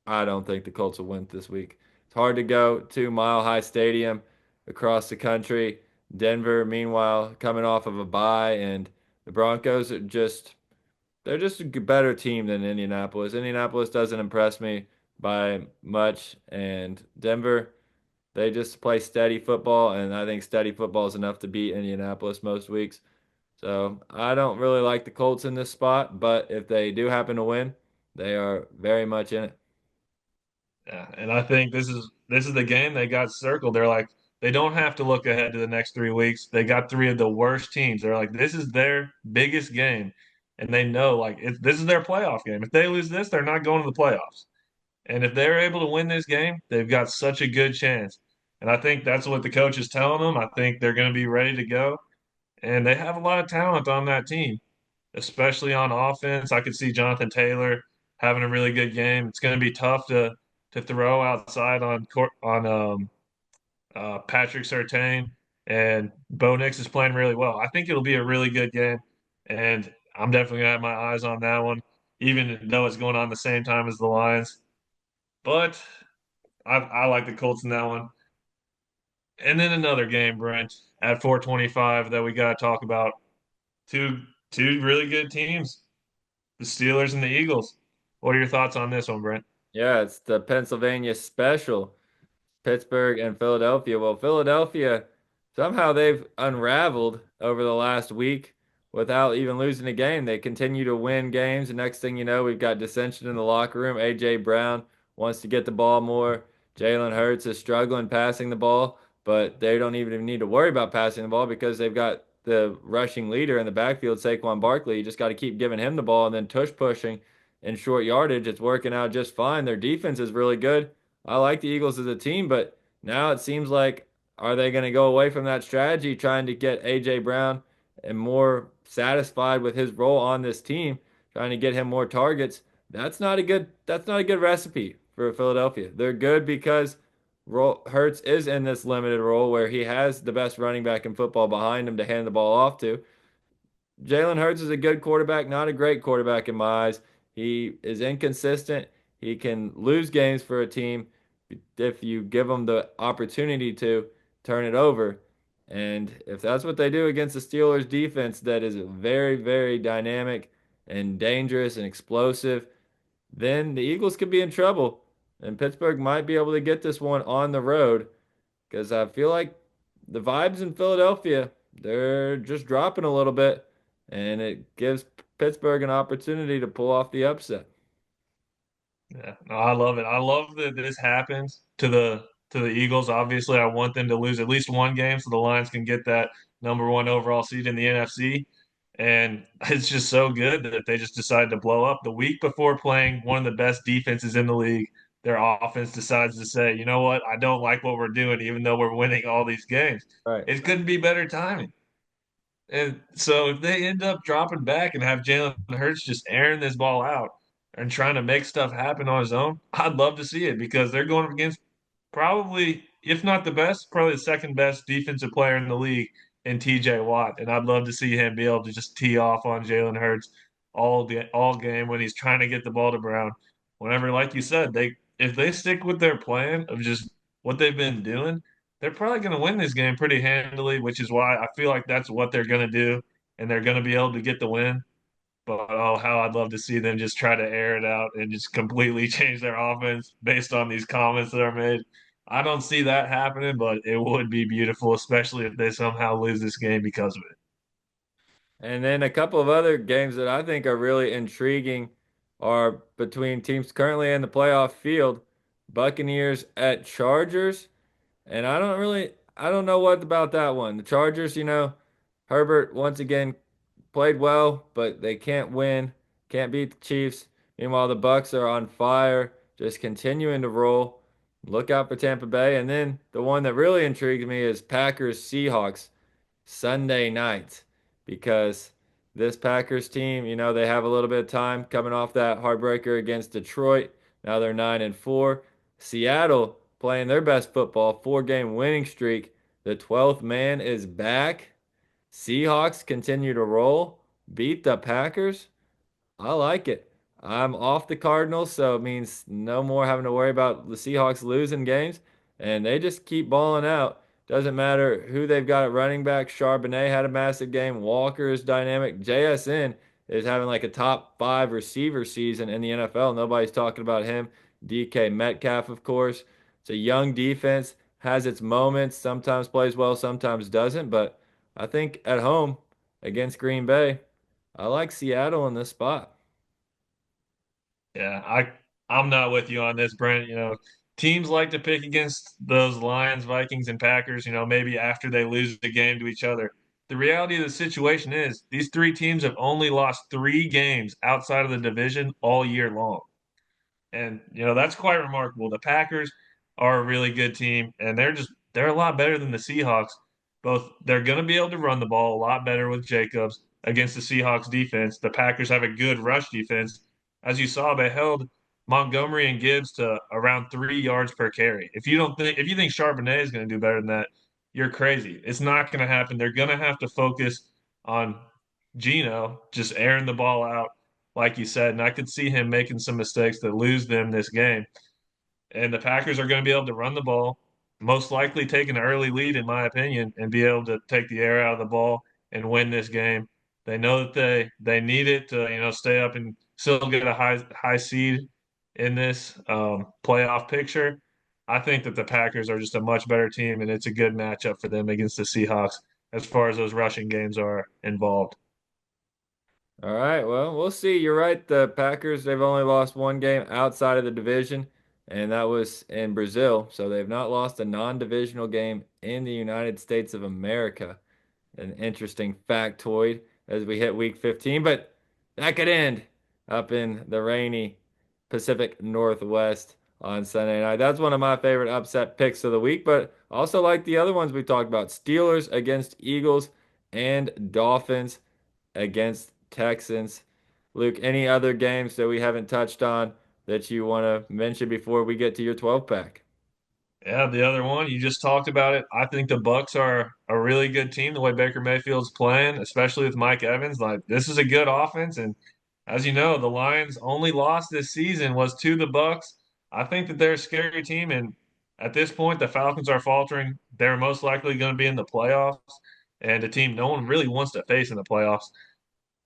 I don't think the Colts will win this week. It's hard to go to Mile High Stadium across the country. Denver, meanwhile, coming off of a bye, and the Broncos are just they're just a better team than Indianapolis. Indianapolis doesn't impress me by much, and Denver, they just play steady football, and I think steady football is enough to beat Indianapolis most weeks. So I don't really like the Colts in this spot, but if they do happen to win, they are very much in it. Yeah, and I think this is the game they got circled. They're like they don't have to look ahead to the next 3 weeks. They got three of the worst teams. They're like this is their biggest game, and they know like this is their playoff game. If they lose this, they're not going to the playoffs. And if they're able to win this game, they've got such a good chance. And I think that's what the coach is telling them. I think they're going to be ready to go, and they have a lot of talent on that team, especially on offense. I could see Jonathan Taylor having a really good game. It's going to be tough to throw outside on Patrick Surtain, and Bo Nix is playing really well. I think it'll be a really good game, and I'm definitely gonna have my eyes on that one, even though it's going on the same time as the Lions. But I like the Colts in that one. And then another game, Brent, at 425 that we got to talk about. Two two really good teams, the Steelers and the Eagles. What are your thoughts on this one, Brent? Yeah, it's the Pennsylvania special. Pittsburgh and Philadelphia. Well, Philadelphia, somehow they've unraveled over the last week without even losing a game. They continue to win games. And next thing you know, we've got dissension in the locker room. A.J. Brown wants to get the ball more. Jalen Hurts is struggling passing the ball, but they don't even need to worry about passing the ball because they've got the rushing leader in the backfield, Saquon Barkley. You just got to keep giving him the ball and then tush pushing in short yardage. It's working out just fine. Their defense is really good. I like the Eagles as a team, but now it seems like are they going to go away from that strategy, trying to get AJ Brown and more satisfied with his role on this team, trying to get him more targets? That's not a good recipe for Philadelphia. They're good because Hurts is in this limited role where he has the best running back in football behind him to hand the ball off to. Jalen Hurts is a good quarterback, not a great quarterback in my eyes. He is inconsistent. He can lose games for a team if you give him the opportunity to turn it over. And if that's what they do against the Steelers defense, that is very, very dynamic and dangerous and explosive, then the Eagles could be in trouble. And Pittsburgh might be able to get this one on the road because I feel like the vibes in Philadelphia, they're just dropping a little bit, and it gives Pittsburgh an opportunity to pull off the upset. Yeah, no, I love it. I love that this happens to the Eagles. Obviously, I want them to lose at least one game so the Lions can get that number one overall seed in the NFC. And it's just so good that they just decided to blow up the week before playing one of the best defenses in the league. Their offense decides to say, you know what, I don't like what we're doing, even though we're winning all these games. Right. It couldn't be better timing. And so if they end up dropping back and have Jalen Hurts just airing this ball out and trying to make stuff happen on his own, I'd love to see it because they're going up against probably, if not the best, probably the second best defensive player in the league in TJ Watt. And I'd love to see him be able to just tee off on Jalen Hurts all game when he's trying to get the ball to Brown. Whenever, like you said, they if they stick with their plan of just what they've been doing, they're probably going to win this game pretty handily, which is why I feel like that's what they're going to do, and they're going to be able to get the win. But oh, how I'd love to see them just try to air it out and just completely change their offense based on these comments that are made. I don't see that happening, but it would be beautiful, especially if they somehow lose this game because of it. And then a couple of other games that I think are really intriguing are between teams currently in the playoff field. Buccaneers at Chargers. And I don't know what about that one. The Chargers, Herbert once again played well, but they can't win Can't beat the Chiefs. Meanwhile, the Bucks are on fire, just continuing to roll. Look out for Tampa Bay. And then the one that really intrigued me is Packers Seahawks Sunday night because this Packers team, they have a little bit of time coming off that heartbreaker against Detroit. Now they're 9-4. Seattle playing their best football, 4-game winning streak. The 12th man is back. Seahawks continue to roll, beat the Packers. I like it. I'm off the Cardinals, so it means no more having to worry about the Seahawks losing games, and they just keep balling out. Doesn't matter who they've got at running back. Charbonnet had a massive game. Walker is dynamic. JSN is having like a top five receiver season in the NFL. Nobody's talking about him. DK Metcalf, of course. It's a young defense, has its moments, sometimes plays well, sometimes doesn't, but I think at home against Green Bay, I like Seattle in this spot. Yeah, I'm not with you on this, Brent. Teams like to pick against those Lions, Vikings, and Packers, maybe after they lose the game to each other. The reality of the situation is these three teams have only lost three games outside of the division all year long. And that's quite remarkable. The Packers are a really good team, and they're a lot better than the Seahawks. Both they're going to be able to run the ball a lot better with Jacobs against the Seahawks defense. The Packers have a good rush defense. As you saw, they held Montgomery and Gibbs to around 3 yards per carry. If you think Charbonnet is going to do better than that, you're crazy. It's not going to happen. They're going to have to focus on Geno just airing the ball out like you said, and I could see him making some mistakes that lose them this game. And the Packers are going to be able to run the ball, most likely take an early lead, in my opinion, and be able to take the air out of the ball and win this game. They know that they need it to stay up and still get a high seed in this playoff picture. I think that the Packers are just a much better team, and it's a good matchup for them against the Seahawks as far as those rushing games are involved. All right, well, we'll see. You're right. The Packers, they've only lost one game outside of the division, and that was in Brazil. So they've not lost a non-divisional game in the United States of America. An interesting factoid as we hit week 15, but that could end up in the rainy Pacific Northwest on Sunday night. That's one of my favorite upset picks of the week, but also like the other ones we talked about, Steelers against Eagles and Dolphins against Texans. Luke, any other games that we haven't touched on that you want to mention before we get to your 12 pack? Yeah, the other one, you just talked about it. I think the Bucks are a really good team the way Baker Mayfield's playing, especially with Mike Evans. Like this is a good offense, and as you know, the Lions' only loss this season was to the Bucks. I think that they're a scary team, and at this point, the Falcons are faltering. They're most likely going to be in the playoffs, and a team no one really wants to face in the playoffs,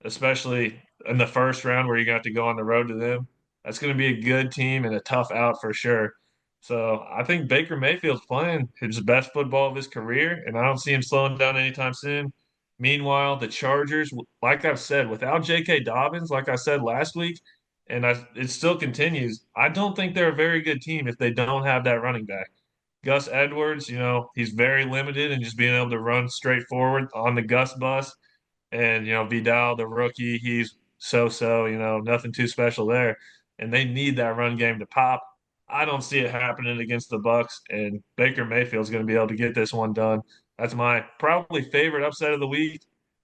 especially in the first round where you got to go on the road to them. That's going to be a good team and a tough out for sure. So I think Baker Mayfield's playing his best football of his career, and I don't see him slowing down anytime soon. Meanwhile, the Chargers, like I've said, without J.K. Dobbins, like I said last week, it still continues. I don't think they're a very good team if they don't have that running back. Gus Edwards, he's very limited in just being able to run straight forward on the Gus bus. And, Vidal, the rookie, he's so, nothing too special there. And they need that run game to pop. I don't see it happening against the Bucks, and Baker Mayfield's going to be able to get this one done. That's my probably favorite upset of the week,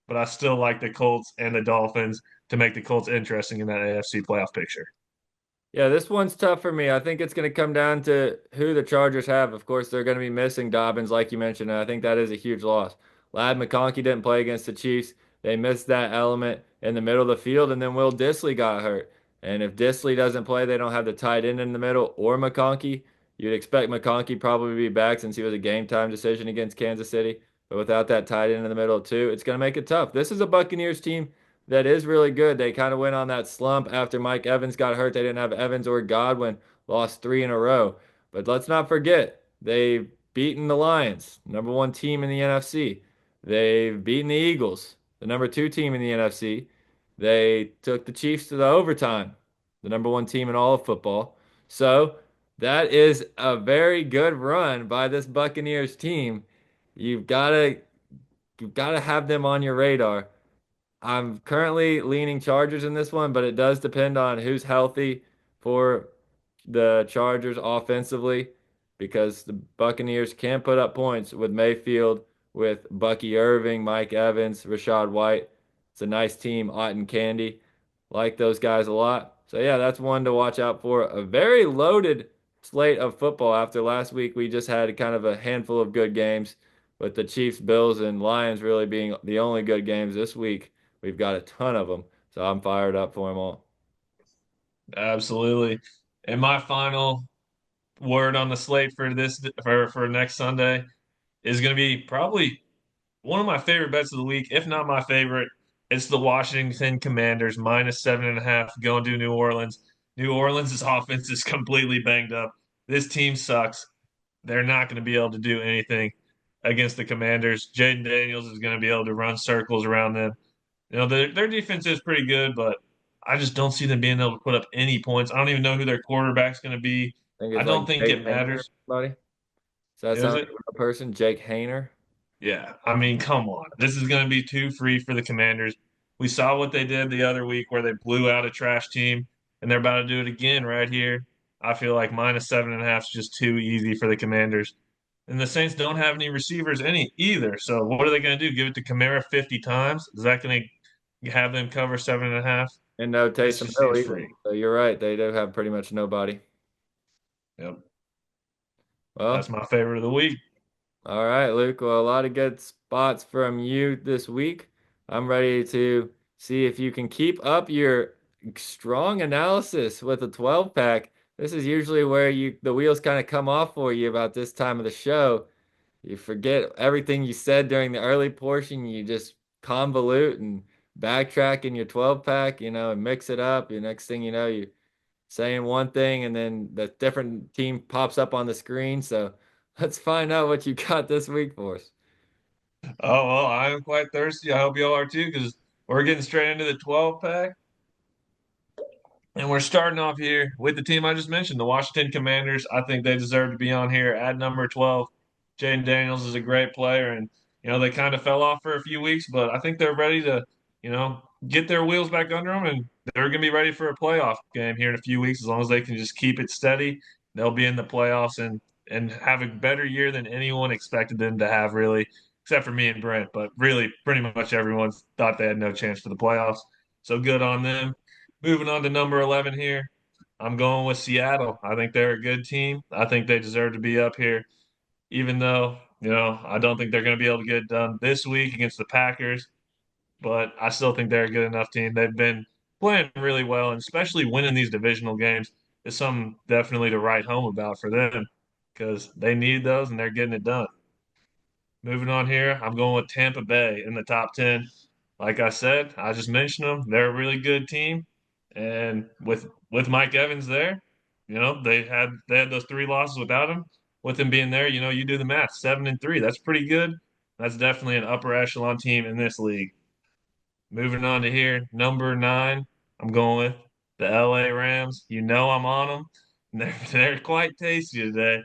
but I still like the Colts and the Dolphins to make the Colts interesting in that AFC playoff picture. Yeah, this one's tough for me. I think it's going to come down to who the Chargers have. Of course, they're going to be missing Dobbins, like you mentioned, and I think that is a huge loss. Lad McConkey didn't play against the Chiefs. They missed that element in the middle of the field, and then Will Dissly got hurt. And if Dissly doesn't play, they don't have the tight end in the middle or McConkey. You'd expect McConkey probably to be back since he was a game time decision against Kansas City. But without that tight end in the middle too, it's going to make it tough. This is a Buccaneers team that is really good. They kind of went on that slump after Mike Evans got hurt. They didn't have Evans or Godwin, lost three in a row. But let's not forget, they've beaten the Lions, number one team in the NFC. They've beaten the Eagles, the number two team in the NFC. They took the Chiefs to the overtime, the number one team in all of football. So that is a very good run by this Buccaneers team. You've got to you've got to have them on your radar. I'm currently leaning Chargers in this one, but it does depend on who's healthy for the Chargers offensively because the Buccaneers can put up points with Mayfield, with Bucky Irving, Mike Evans, Rashad White. It's a nice team, Otten Candy. Like those guys a lot. So yeah, that's one to watch out for. A very loaded slate of football after last week. We just had kind of a handful of good games, with the Chiefs, Bills, and Lions really being the only good games this week. We've got a ton of them, so I'm fired up for them all. Absolutely. And my final word on the slate for for next Sunday is going to be probably one of my favorite bets of the week, if not my favorite. It's the Washington Commanders minus 7.5 going to New Orleans. New Orleans' offense is completely banged up. This team sucks. They're not going to be able to do anything against the Commanders. Jaden Daniels is going to be able to run circles around them. Their defense is pretty good, but I just don't see them being able to put up any points. I don't even know who their quarterback's going to be. I think I it's like don't think Jake it Hayner, matters. buddy. Does that Is sound like it? a real person? Jake Hayner? Yeah, I mean, come on. This is going to be too free for the Commanders. We saw what they did the other week where they blew out a trash team, and they're about to do it again right here. I feel like minus 7.5 is just too easy for the Commanders. And the Saints don't have any receivers any either. So what are they going to do? Give it to Kamara 50 times? Is that going to have them cover 7.5? And no This Taysom just Hill seems either. free. So you're right. They do have pretty much nobody. Yep. That's Well, my favorite of the week. all right, Luke. Well, a lot of good spots from you this week. I'm ready to see if you can keep up your strong analysis with a 12 pack. This is usually where the wheels kind of come off for you about this time of the show. You forget everything you said during the early portion. You just convolute and backtrack in your 12 pack, and mix it up. The next thing you know, you saying one thing and then the different team pops up on the screen. So let's find out what you got this week for us. Oh, well, I'm quite thirsty. I hope y'all are too, because we're getting straight into the 12 pack. And we're starting off here with the team I just mentioned, the Washington Commanders. I think they deserve to be on here at number 12. Jaden Daniels is a great player, and they kind of fell off for a few weeks, but I think they're ready to, get their wheels back under them, and they're going to be ready for a playoff game here in a few weeks. As long as they can just keep it steady, they'll be in the playoffs and have a better year than anyone expected them to have, really, except for me and Brent. But really, pretty much everyone thought they had no chance for the playoffs. So good on them. Moving on to number 11 here. I'm going with Seattle. I think they're a good team. I think they deserve to be up here, even though, I don't think they're going to be able to get it done this week against the Packers, but I still think they're a good enough team. They've been playing really well, and especially winning these divisional games is something definitely to write home about for them because they need those and they're getting it done. Moving on here, I'm going with Tampa Bay in the top 10. Like I said, I just mentioned them. They're a really good team. And with Mike Evans there, they had those three losses without him. With him being there, you do the math. 7-3. That's pretty good. That's definitely an upper echelon team in this league. Moving on to here, number 9, I'm going with the LA Rams. I'm on them. They're quite tasty today.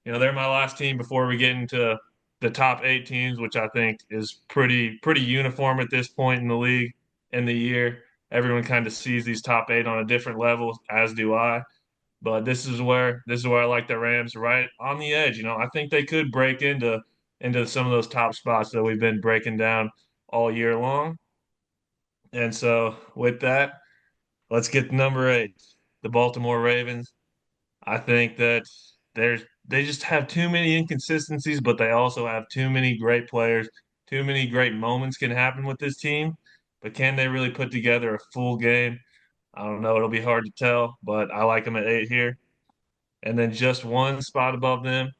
They're my last team before we get into the top 8 teams, which I think is pretty uniform at this point in the league in the year. Everyone kind of sees these top 8 on a different level, as do I. But this is where I like the Rams right on the edge. I think they could break into some of those top spots that we've been breaking down all year long. And so with that, let's get to number 8, the Baltimore Ravens. I think that they just have too many inconsistencies, but they also have too many great players. Too many great moments can happen with this team, but can they really put together a full game? I don't know. It'll be hard to tell, but I like them at 8 here. And then just one spot above them.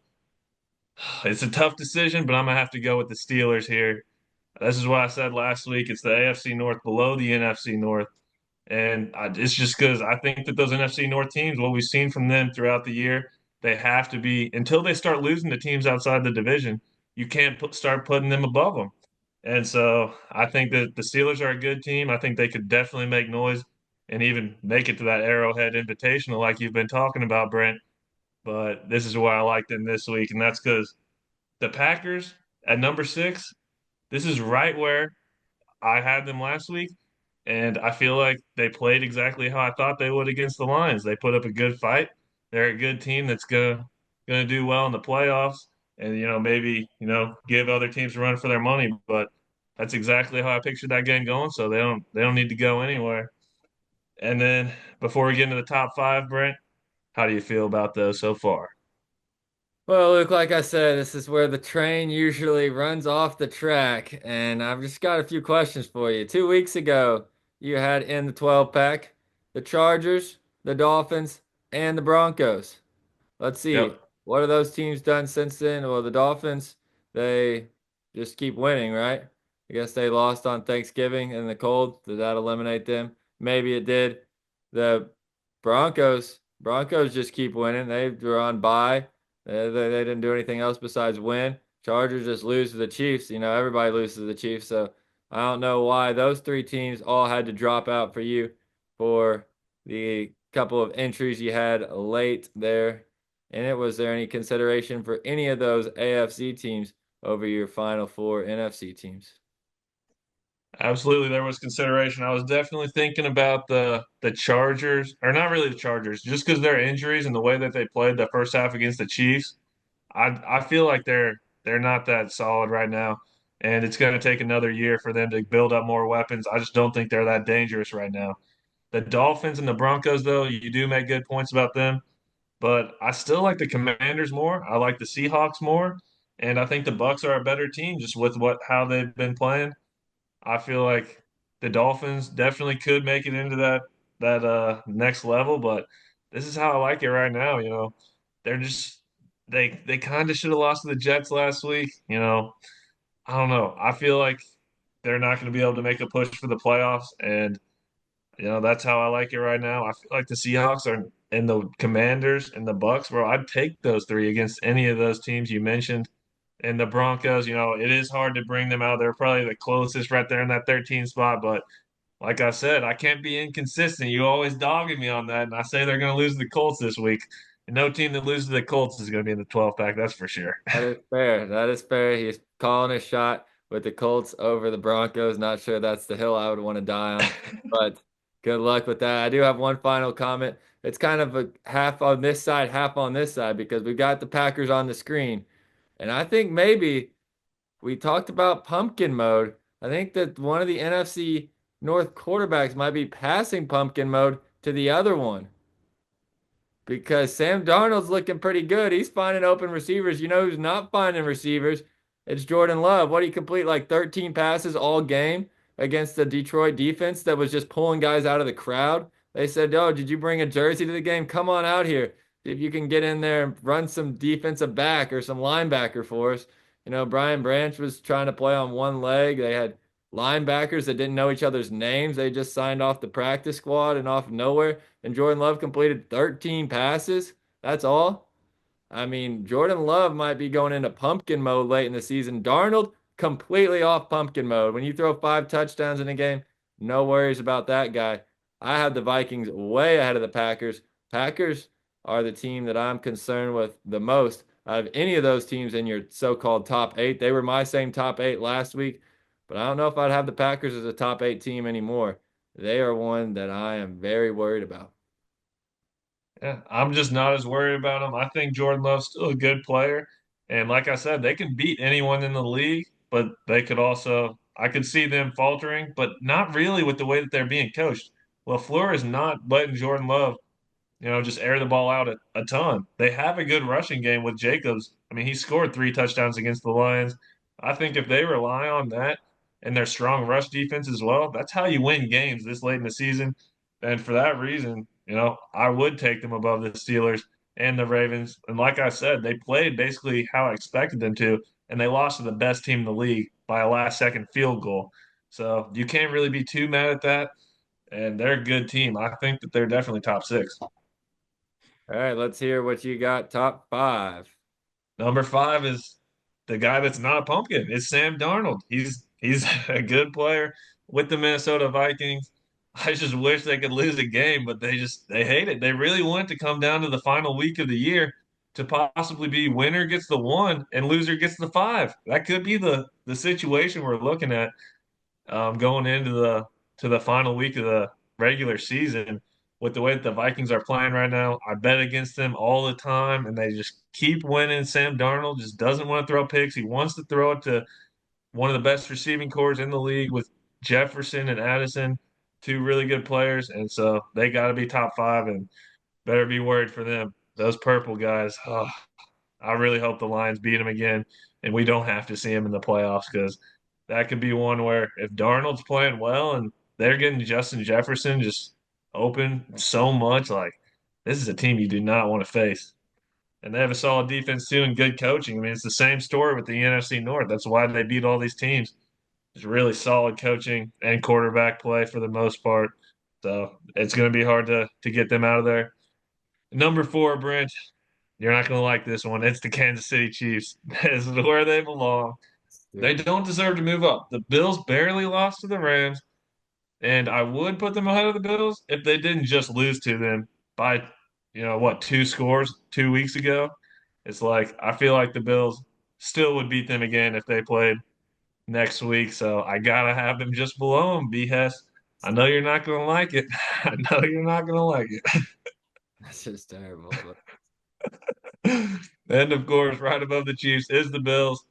It's a tough decision, but I'm gonna have to go with the Steelers here. This is what I said last week. It's the AFC North below the NFC North. It's just because I think that those NFC North teams, what we've seen from them throughout the year, they have to be until they start losing to teams outside the division. You can't start putting them above them. And so I think that the Steelers are a good team. I think they could definitely make noise and even make it to that Arrowhead Invitational, like you've been talking about, Brent. But this is why I like them this week, and that's because the Packers at number 6. This is right where I had them last week, and I feel like they played exactly how I thought they would against the Lions. They put up a good fight. They're a good team that's gonna do well in the playoffs, and maybe give other teams a run for their money. But that's exactly how I pictured that game going. So they don't need to go anywhere. And then before we get into the top five, Brent, how do you feel about those so far? Well, Luke, like I said, this is where the train usually runs off the track, and I've just got a few questions for you. 2 weeks ago, you had in the 12 pack the Chargers, the Dolphins, and the Broncos. Let's see. Yep. What have those teams done since then? Well, the Dolphins, they just keep winning, right? I guess they lost on Thanksgiving in the cold. Did that eliminate them? Maybe it did. The Broncos just keep winning. They were on bye. They didn't do anything else besides win. Chargers just lose to the Chiefs. Everybody loses to the Chiefs. So I don't know why those three teams all had to drop out for you for the couple of entries you had late there. And was there any consideration for any of those AFC teams over your final four NFC teams? Absolutely, there was consideration. I was definitely thinking about the Chargers, or not really the Chargers, just because their injuries and the way that they played the first half against the Chiefs. I feel like they're not that solid right now, and it's going to take another year for them to build up more weapons. I just don't think they're that dangerous right now. The Dolphins and the Broncos, though, you do make good points about them, but I still like the Commanders more. I like the Seahawks more, and I think the Bucks are a better team just with what how they've been playing. I feel like the Dolphins definitely could make it into that next level, but this is how I like it right now. They're just they kind of should have lost to the Jets last week. I don't know. I feel like they're not going to be able to make a push for the playoffs, and that's how I like it right now. I feel like the Seahawks are and the Commanders and the Bucks, bro. I'd take those three against any of those teams you mentioned. And the Broncos, it is hard to bring them out. They're probably the closest right there in that 13 spot. But like I said, I can't be inconsistent. You always dogging me on that. And I say they're going to lose to the Colts this week. And no team that loses to the Colts is going to be in the 12 pack. That's for sure. That is fair. That is fair. He's calling a shot with the Colts over the Broncos. Not sure that's the hill I would want to die on, but good luck with that. I do have one final comment. It's kind of a half on this side, half on this side because we've got the Packers on the screen. And I think maybe we talked about pumpkin mode. I think that one of the NFC North quarterbacks might be passing pumpkin mode to the other one because Sam Darnold's looking pretty good. He's finding open receivers. You know who's not finding receivers? It's Jordan Love. What, he complete like 13 passes all game against the Detroit defense that was just pulling guys out of the crowd. They said, "Oh, did you bring a jersey to the game? Come on out here. See if you can get in there and run some defensive back or some linebacker for us." Brian Branch was trying to play on one leg. They had linebackers that didn't know each other's names. They just signed off the practice squad and off of nowhere. And Jordan Love completed 13 passes. That's all. I mean, Jordan Love might be going into pumpkin mode late in the season. Darnold completely off pumpkin mode. When you throw 5 touchdowns in a game, no worries about that guy. I have the Vikings way ahead of the Packers. Packers are the team that I'm concerned with the most out of any of those teams in your so-called top eight. They were my same top eight last week, but I don't know if I'd have the Packers as a top eight team anymore. They are one that I am very worried about. Yeah, I'm just not as worried about him. I think Jordan Love's still a good player. And like I said, they can beat anyone in the league, but they could also, I could see them faltering, but not really with the way that they're being coached. LaFleur is not letting Jordan Love just air the ball out a ton. They have a good rushing game with Jacobs. I mean, he scored 3 touchdowns against the Lions. I think if they rely on that and their strong rush defense as well, that's how you win games this late in the season. And for that reason, I would take them above the Steelers and the Ravens. And like I said, they played basically how I expected them to, and they lost to the best team in the league by a last second field goal. So you can't really be too mad at that. And they're a good team. I think that they're definitely top six. All right, let's hear what you got top five. Number five is the guy that's not a pumpkin. It's Sam Darnold. He's a good player with the Minnesota Vikings. I just wish they could lose a game, but they hate it. They really want it to come down to the final week of the year to possibly be winner gets the one and loser gets the five. That could be the situation we're looking at. going into the final week of the regular season with the way that the Vikings are playing right now. I bet against them all the time, and they just keep winning. Sam Darnold just doesn't want to throw picks. He wants to throw it to one of the best receiving cores in the league with Jefferson and Addison, two really good players, and so they got to be top five and better be worried for them. Those purple guys. Oh, I really hope the Lions beat them again, and we don't have to see them in the playoffs because that could be one where if Darnold's playing well and they're getting Justin Jefferson just open so much, like this is a team you do not want to face. And they have a solid defense too and good coaching. I mean, it's the same story with the NFC North. That's why they beat all these teams. It's really solid coaching and quarterback play for the most part. So it's going to be hard to get them out of there. Number four, Brent, you're not going to like this one. It's the Kansas City Chiefs. This is where they belong. They Stupid. don't deserve to move up. The Bills barely lost to the Rams, and I would put them ahead of the Bills if they didn't just lose to them by, what, two scores 2 weeks ago. It's like I feel like the Bills still would beat them again if they played next week. So I gotta have them just below them, BS. I know you're not gonna like it. I know you're not gonna like That's just terrible. But it. And of course, right above the Chiefs is the Bills.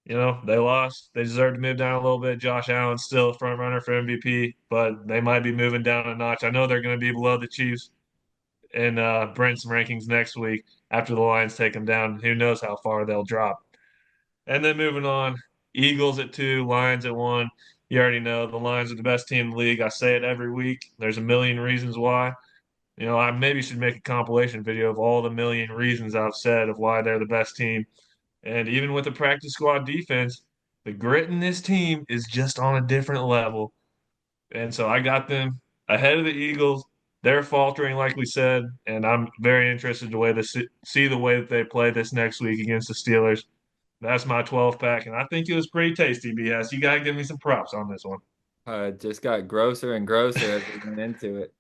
They lost. They deserve to move down a little bit. Josh Allen's still a front runner for MVP, but they might be moving down a notch. I know they're going to be below the Chiefs in Brent's rankings next week after the Lions take them down. Who knows how far they'll drop. And then moving on, Eagles at two, Lions at one. You already know the Lions are the best team in the league. I say it every week. There's a million reasons why. I maybe should make a compilation video of all the million reasons I've said of why they're the best team. And even with the practice squad defense, the grit in this team is just on a different level. And so I got them ahead of the Eagles. They're faltering, like we said, and I'm very interested to see the way that they play this next week against the Steelers. That's my 12 pack, and I think it was pretty tasty, BS. You gotta give me some props on this one. it just got grosser and grosser as we went into it.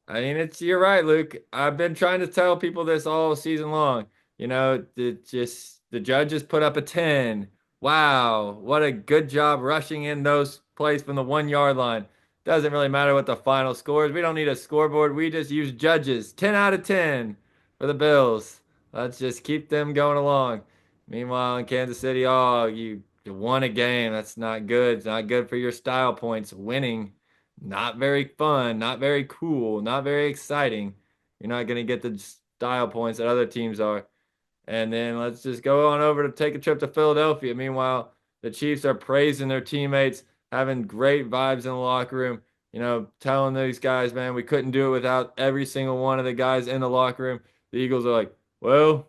I mean, you're right, Luke. I've been trying to tell people this all season long. The judges put up a 10. Wow, what a good job rushing in those plays from the 1 yard line. Doesn't really matter what the final score is. We don't need a scoreboard. We just use judges. 10 out of 10 for the Bills. Let's just keep them going along. Meanwhile, in Kansas City, oh, you won a game. That's not good. It's not good for your style points. Winning not very fun, not very cool, not very exciting. You're not going to get the style points that other teams are. And then let's just go on over to take a trip to Philadelphia. Meanwhile, the Chiefs are praising their teammates, having great vibes in the locker room, telling these guys, man, we couldn't do it without every single one of the guys in the locker room. The Eagles are like, well,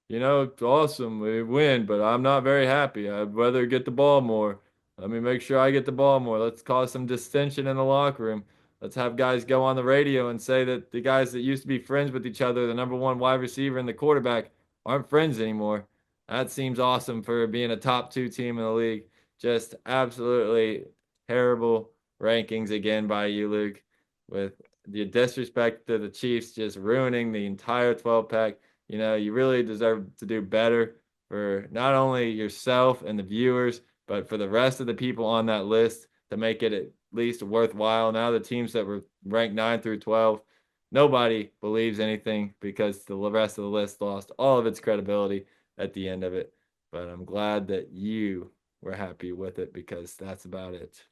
it's awesome. We win, but I'm not very happy. I'd rather get the ball more. Let me make sure I get the ball more. Let's cause some dissension in the locker room. Let's have guys go on the radio and say that the guys that used to be friends with each other, the number one wide receiver and the quarterback, aren't friends anymore. That seems awesome for being a top two team in the league. Just absolutely terrible rankings again by you, Luke, with the disrespect to the Chiefs just ruining the entire 12 pack. You really deserve to do better for not only yourself and the viewers, but for the rest of the people on that list to make it at least worthwhile. Now, the teams that were ranked 9 through 12, nobody believes anything because the rest of the list lost all of its credibility at the end of it. But I'm glad that you were happy with it because that's about it.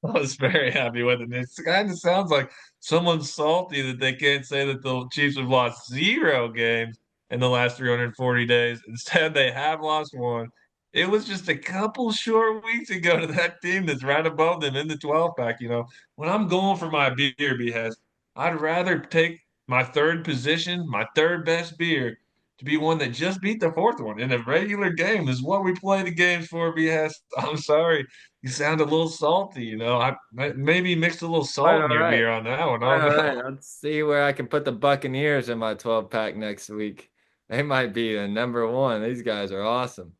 I was very happy with it. It kind of sounds like someone's salty that they can't say that the Chiefs have lost zero games in the last 340 days. Instead, they have lost one. It was just a couple short weeks ago to that team that's right above them in the 12 pack. When I'm going for my beer, BS, I'd rather take my third position, my third best beer, to be one that just beat the fourth one in a regular game is what we play the games for, BS. I'm sorry. You sound a little salty, I maybe mixed a little All right, salt in all your right. beer on that one. All right, Oh all no. right. Let's see where I can put the Buccaneers in my 12 pack next week. They might be the number one. These guys are awesome.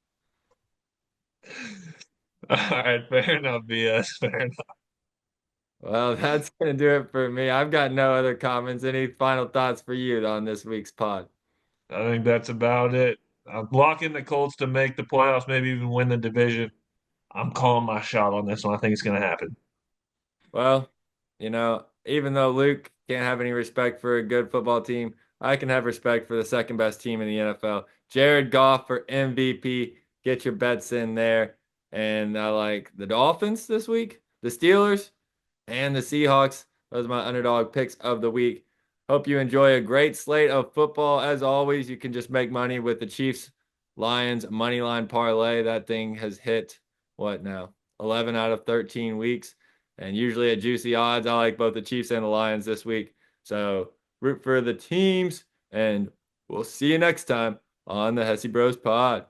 All right, fair enough, BS. Fair enough. Well, that's going to do it for me. I've got no other comments. Any final thoughts for you on this week's pod? I think that's about it. I'm locking the Colts to make the playoffs, maybe even win the division. I'm calling my shot on this one. I think it's going to happen. Well, even though Luke can't have any respect for a good football team, I can have respect for the second best team in the NFL. Jared Goff for MVP. Get your bets in there. And I like the Dolphins this week, the Steelers, and the Seahawks. Those are my underdog picks of the week. Hope you enjoy a great slate of football. As always, you can just make money with the Chiefs Lions money line parlay. That thing has hit what now? 11 out of 13 weeks. And usually at juicy odds, I like both the Chiefs and the Lions this week. So root for the teams, and we'll see you next time on the Hesse Bros Pod.